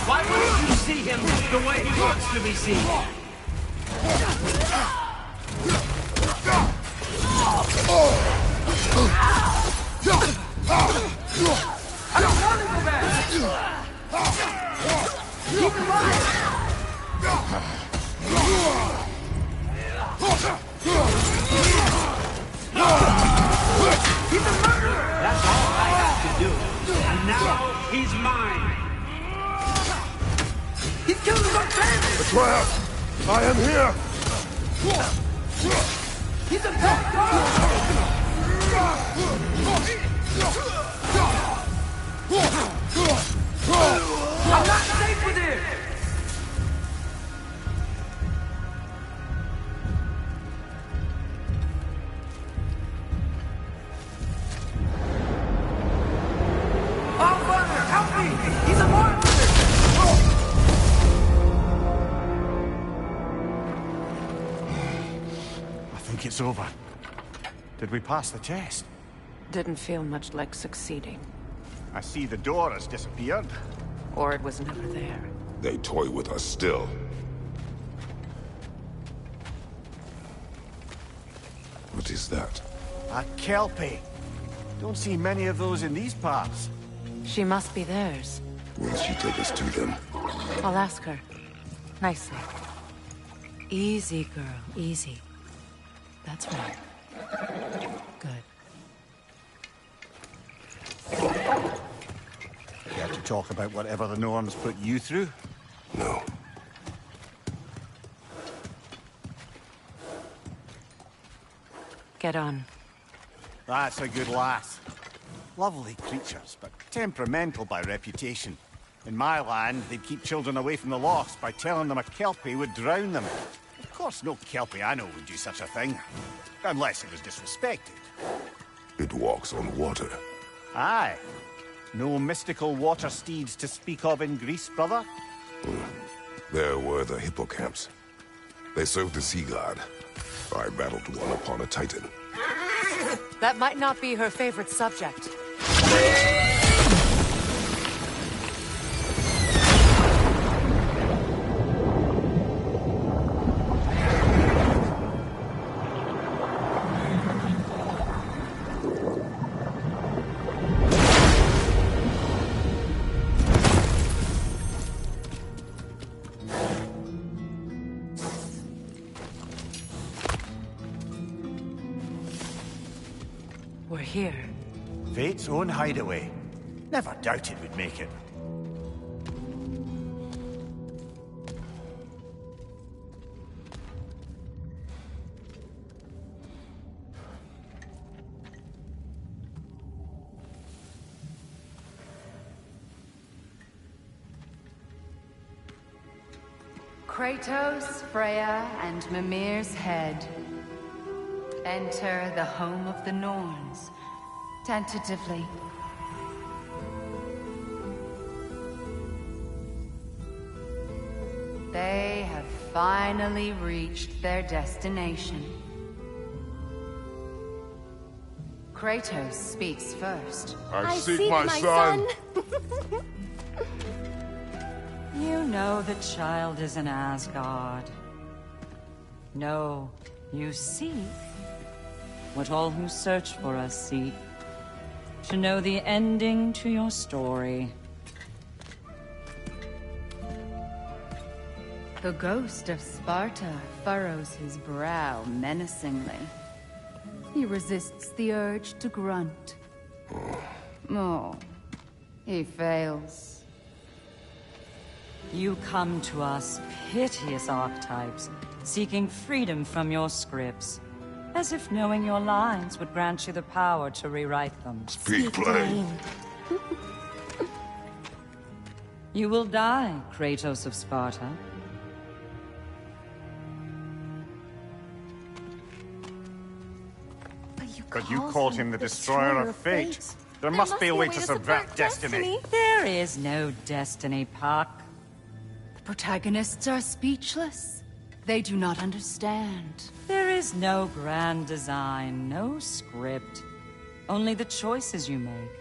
[SPEAKER 8] Why wouldn't you see him the way he wants to be seen? I don't want to go back! Keep him alive! He's a murderer! That's all I have to do. And now, he's mine. He's killing my family!
[SPEAKER 15] Atreus! I am here!
[SPEAKER 8] He's a bad guy!
[SPEAKER 16] it's over. Did we pass the test?
[SPEAKER 11] Didn't feel much like succeeding.
[SPEAKER 16] I see the door has disappeared.
[SPEAKER 11] Or it was never there.
[SPEAKER 15] They toy with us still. What is that?
[SPEAKER 16] A Kelpie. Don't see many of those in these parts.
[SPEAKER 11] She must be theirs.
[SPEAKER 15] Will she take us to them?
[SPEAKER 11] I'll ask her. Nicely. Easy, girl. Easy. That's right. Good.
[SPEAKER 16] Care to talk about whatever the Norns put you through?
[SPEAKER 15] No.
[SPEAKER 11] Get on.
[SPEAKER 16] That's a good lass. Lovely creatures, but temperamental by reputation. In my land, they'd keep children away from the lost by telling them a Kelpie would drown them. Of course, no Kelpie I know would do such a thing. Unless it was disrespected.
[SPEAKER 15] It walks on water.
[SPEAKER 16] Aye. No mystical water steeds to speak of in Greece, brother?
[SPEAKER 15] There were the hippocamps. They served the sea god. I battled one upon a titan.
[SPEAKER 11] That might not be her favorite subject. We're here.
[SPEAKER 16] Fate's own hideaway. Never doubted we'd make it.
[SPEAKER 18] Kratos, Freya, and Mimir's head. Enter the home of the Norns, tentatively. They have finally reached their destination. Kratos speaks first.
[SPEAKER 15] I seek my son.
[SPEAKER 20] You know the child is in Asgard. No, you seek what all who search for us seek. To know the ending to your story.
[SPEAKER 18] The ghost of Sparta furrows his brow menacingly. He resists the urge to grunt. Oh, he fails.
[SPEAKER 20] You come to us, piteous archetypes, seeking freedom from your scripts. As if knowing your lines would grant you the power to rewrite them.
[SPEAKER 15] Speak plain.
[SPEAKER 20] You will die, Kratos of Sparta.
[SPEAKER 16] But you called him the Destroyer of Fate. There must be a way to subvert destiny.
[SPEAKER 20] There is no destiny, Puck.
[SPEAKER 18] The protagonists are speechless. They do not understand.
[SPEAKER 20] There is no grand design, no script. Only the choices you make.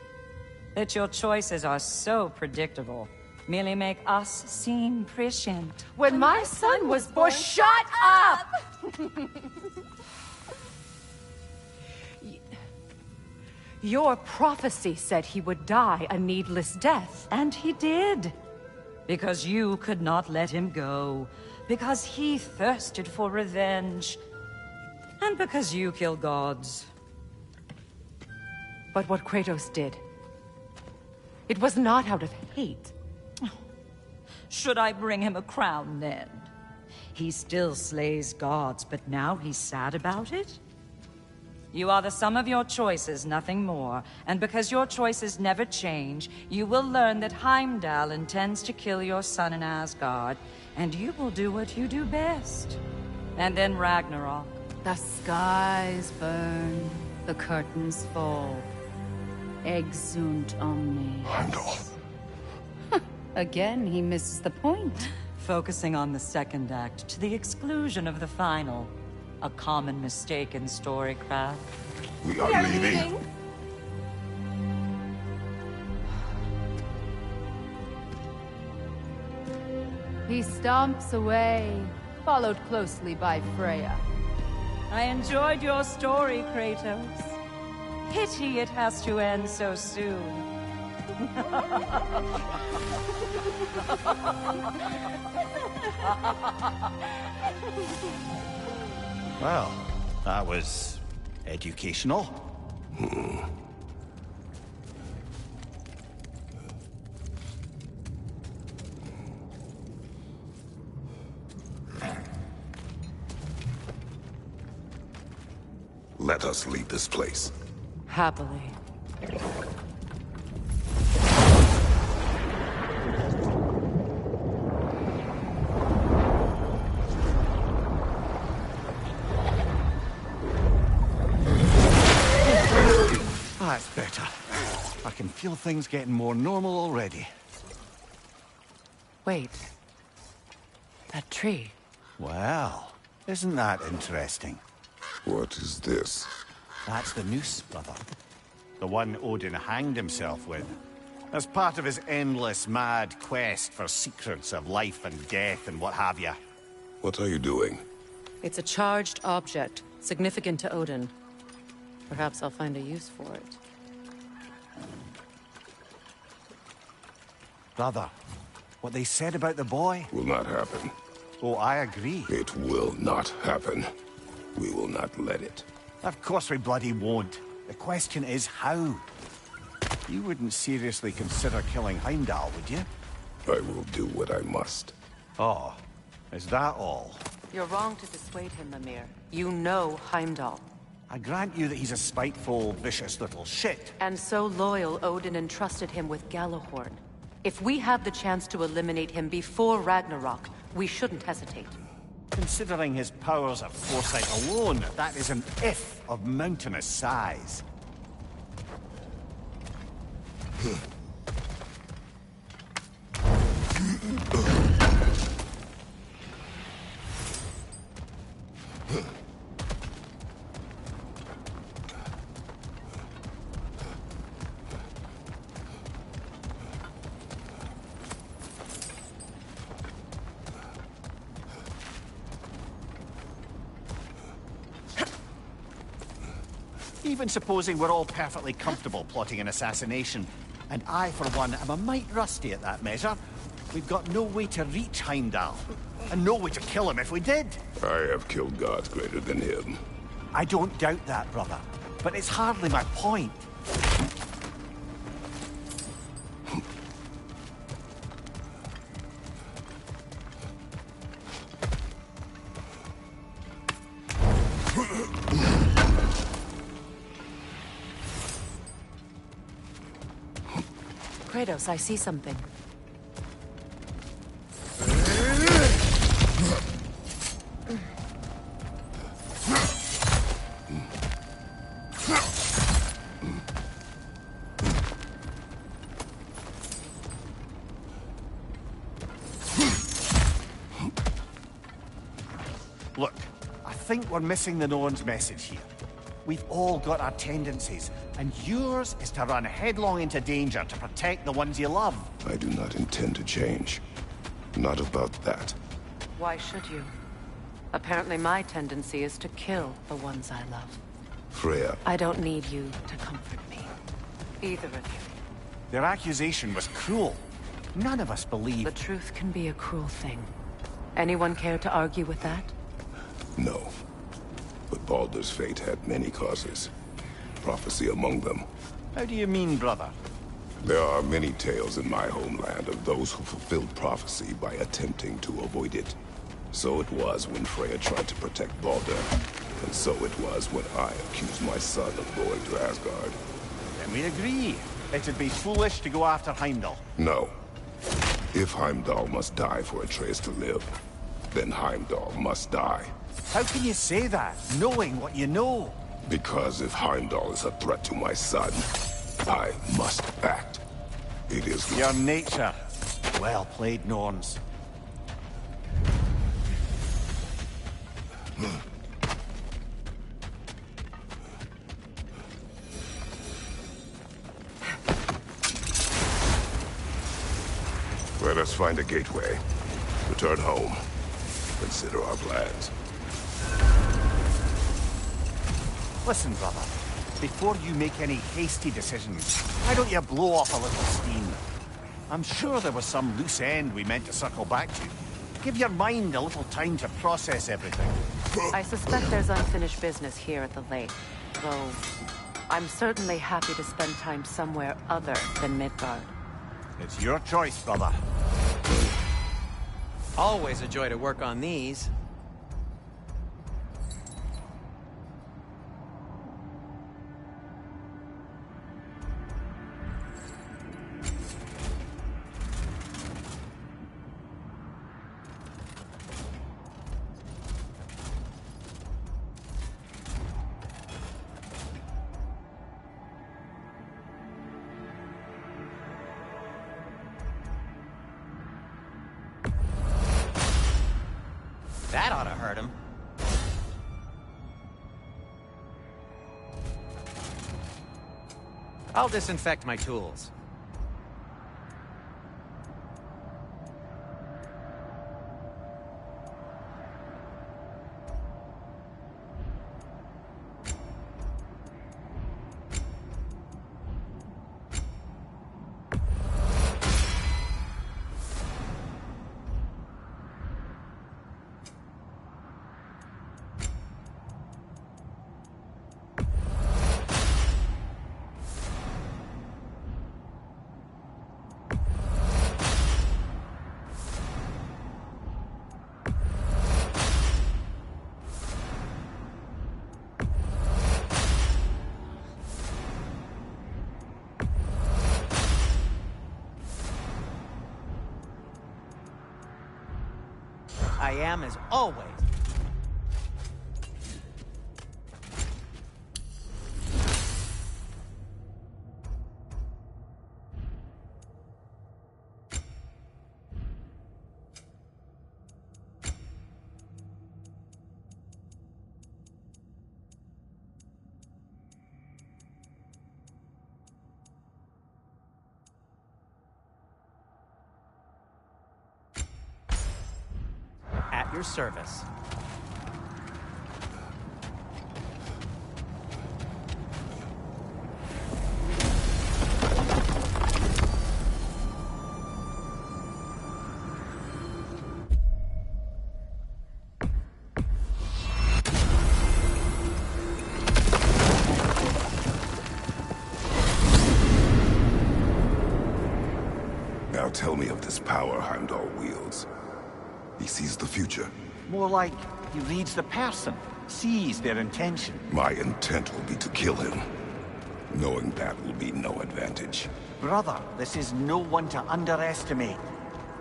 [SPEAKER 20] That your choices are so predictable, merely make us seem prescient.
[SPEAKER 19] When my son was born, shut up! Your prophecy said he would die a needless death.
[SPEAKER 20] And he did. Because you could not let him go. Because he thirsted for revenge. And because you kill gods.
[SPEAKER 19] But what Kratos did, it was not out of hate.
[SPEAKER 20] Should I bring him a crown then? He still slays gods, but now he's sad about it? You are the sum of your choices, nothing more. And because your choices never change, you will learn that Heimdall intends to kill your son in Asgard, and you will do what you do best. And then Ragnarok.
[SPEAKER 18] The skies burn, the curtains fall. Exunt omnes.
[SPEAKER 15] Heimdall.
[SPEAKER 18] Again, he misses the point.
[SPEAKER 20] Focusing on the second act to the exclusion of the final. A common mistake in storycraft.
[SPEAKER 15] We are leaving.
[SPEAKER 18] He stomps away, followed closely by Freya.
[SPEAKER 20] I enjoyed your story, Kratos. Pity it has to end so soon.
[SPEAKER 16] Well, that was educational.
[SPEAKER 15] Let us leave this place.
[SPEAKER 11] Happily.
[SPEAKER 16] That's better. I can feel things getting more normal already.
[SPEAKER 11] Wait. That tree.
[SPEAKER 16] Well, isn't that interesting?
[SPEAKER 15] What is this?
[SPEAKER 16] That's the noose, brother. The one Odin hanged himself with. As part of his endless, mad quest for secrets of life and death and what have you.
[SPEAKER 15] What are you doing?
[SPEAKER 11] It's a charged object, significant to Odin. Perhaps I'll find a use for it.
[SPEAKER 16] Brother, what they said about the boy?
[SPEAKER 15] Will not happen.
[SPEAKER 16] Oh, I agree.
[SPEAKER 15] It will not happen. We will not let it.
[SPEAKER 16] Of course we bloody won't. The question is how? You wouldn't seriously consider killing Heimdall, would you?
[SPEAKER 15] I will do what I must.
[SPEAKER 16] Oh, is that all?
[SPEAKER 11] You're wrong to dissuade him, Mimir. You know Heimdall.
[SPEAKER 16] I grant you that he's a spiteful, vicious little shit.
[SPEAKER 11] And so loyal, Odin entrusted him with Gjallarhorn. If we have the chance to eliminate him before Ragnarok, we shouldn't hesitate.
[SPEAKER 16] Considering his powers of foresight alone, that is an if of mountainous size. Even supposing we're all perfectly comfortable plotting an assassination, and I, for one, am a mite rusty at that measure, we've got no way to reach Heimdall, and no way to kill him if we did.
[SPEAKER 15] I have killed gods greater than him.
[SPEAKER 16] I don't doubt that, brother, but it's hardly my point.
[SPEAKER 11] Kratos, I see something.
[SPEAKER 16] Look, I think we're missing the Norn's message here. We've all got our tendencies, and yours is to run headlong into danger to protect the ones you love.
[SPEAKER 15] I do not intend to change. Not about that.
[SPEAKER 11] Why should you? Apparently my tendency is to kill the ones I love.
[SPEAKER 15] Freya.
[SPEAKER 11] I don't need you to comfort me. Either of you.
[SPEAKER 16] Their accusation was cruel. None of us believe...
[SPEAKER 11] The truth can be a cruel thing. Anyone care to argue with that?
[SPEAKER 15] No. But Baldur's fate had many causes. Prophecy among them.
[SPEAKER 16] How do you mean, brother?
[SPEAKER 15] There are many tales in my homeland of those who fulfilled prophecy by attempting to avoid it. So it was when Freya tried to protect Baldur. And so it was when I accused my son of going to Asgard.
[SPEAKER 16] Then we agree. It'd be foolish to go after Heimdall.
[SPEAKER 15] No. If Heimdall must die for Atreus to live, then Heimdall must die.
[SPEAKER 16] How can you say that, knowing what you know?
[SPEAKER 15] Because if Heimdall is a threat to my son, I must act. It is
[SPEAKER 16] your nature. Well played, Norns.
[SPEAKER 15] Let us find a gateway. Return home. Consider our plans.
[SPEAKER 16] Listen, brother. Before you make any hasty decisions, why don't you blow off a little steam? I'm sure there was some loose end we meant to circle back to. Give your mind a little time to process everything.
[SPEAKER 11] I suspect there's unfinished business here at the lake, though I'm certainly happy to spend time somewhere other than Midgard.
[SPEAKER 16] It's your choice, brother.
[SPEAKER 17] Always a joy to work on these. That ought to hurt him. I'll disinfect my tools. I am as always. At your service.
[SPEAKER 15] Now tell me of this power Heimdall wields. He sees the future.
[SPEAKER 16] More like he reads the person, sees their intention.
[SPEAKER 15] My intent will be to kill him. Knowing that will be no advantage.
[SPEAKER 16] Brother, this is no one to underestimate.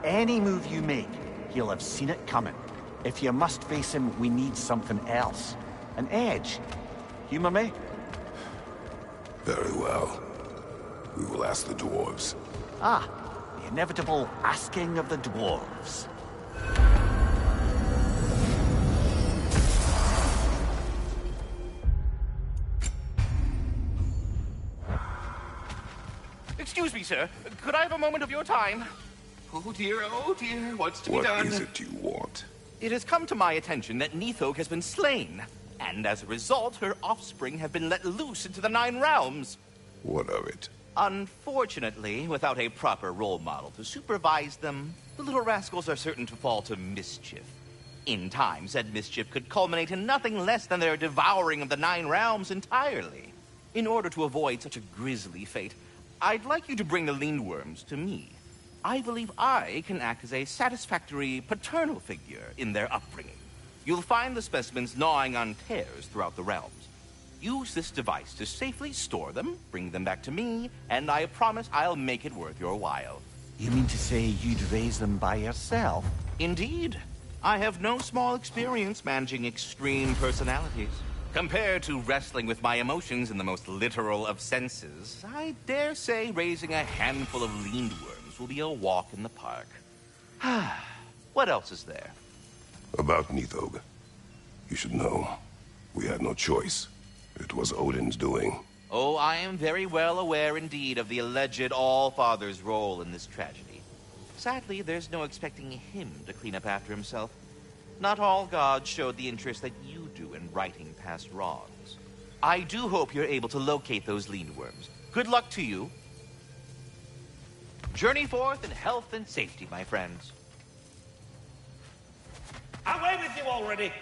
[SPEAKER 16] Any move you make, he'll have seen it coming. If you must face him, we need something else. An edge. Humor me?
[SPEAKER 15] Very well. We will ask the dwarves.
[SPEAKER 16] Ah, the inevitable asking of the dwarves.
[SPEAKER 14] Excuse me, sir. Could I have a moment of your time? Oh dear, what's to be done?
[SPEAKER 15] What is it you want?
[SPEAKER 14] It has come to my attention that Nithog has been slain, and as a result, her offspring have been let loose into the Nine Realms.
[SPEAKER 15] What of it?
[SPEAKER 14] Unfortunately, without a proper role model to supervise them, the little rascals are certain to fall to mischief. In time, said mischief could culminate in nothing less than their devouring of the Nine Realms entirely. In order to avoid such a grisly fate, I'd like you to bring the Lindworms to me. I believe I can act as a satisfactory paternal figure in their upbringing. You'll find the specimens gnawing on tears throughout the realms. Use this device to safely store them, bring them back to me, and I promise I'll make it worth your while.
[SPEAKER 16] You mean to say you'd raise them by yourself?
[SPEAKER 14] Indeed. I have no small experience managing extreme personalities. Compared to wrestling with my emotions in the most literal of senses, I dare say raising a handful of Lindworms will be a walk in the park. What else is there?
[SPEAKER 15] About Nithog. You should know. We had no choice. It was Odin's doing.
[SPEAKER 14] Oh, I am very well aware indeed of the alleged All-Father's role in this tragedy. Sadly, there's no expecting him to clean up after himself. Not all gods showed the interest that you do in righting past wrongs. I do hope you're able to locate those lean worms. Good luck to you. Journey forth in health and safety, my friends.
[SPEAKER 8] Away with you already!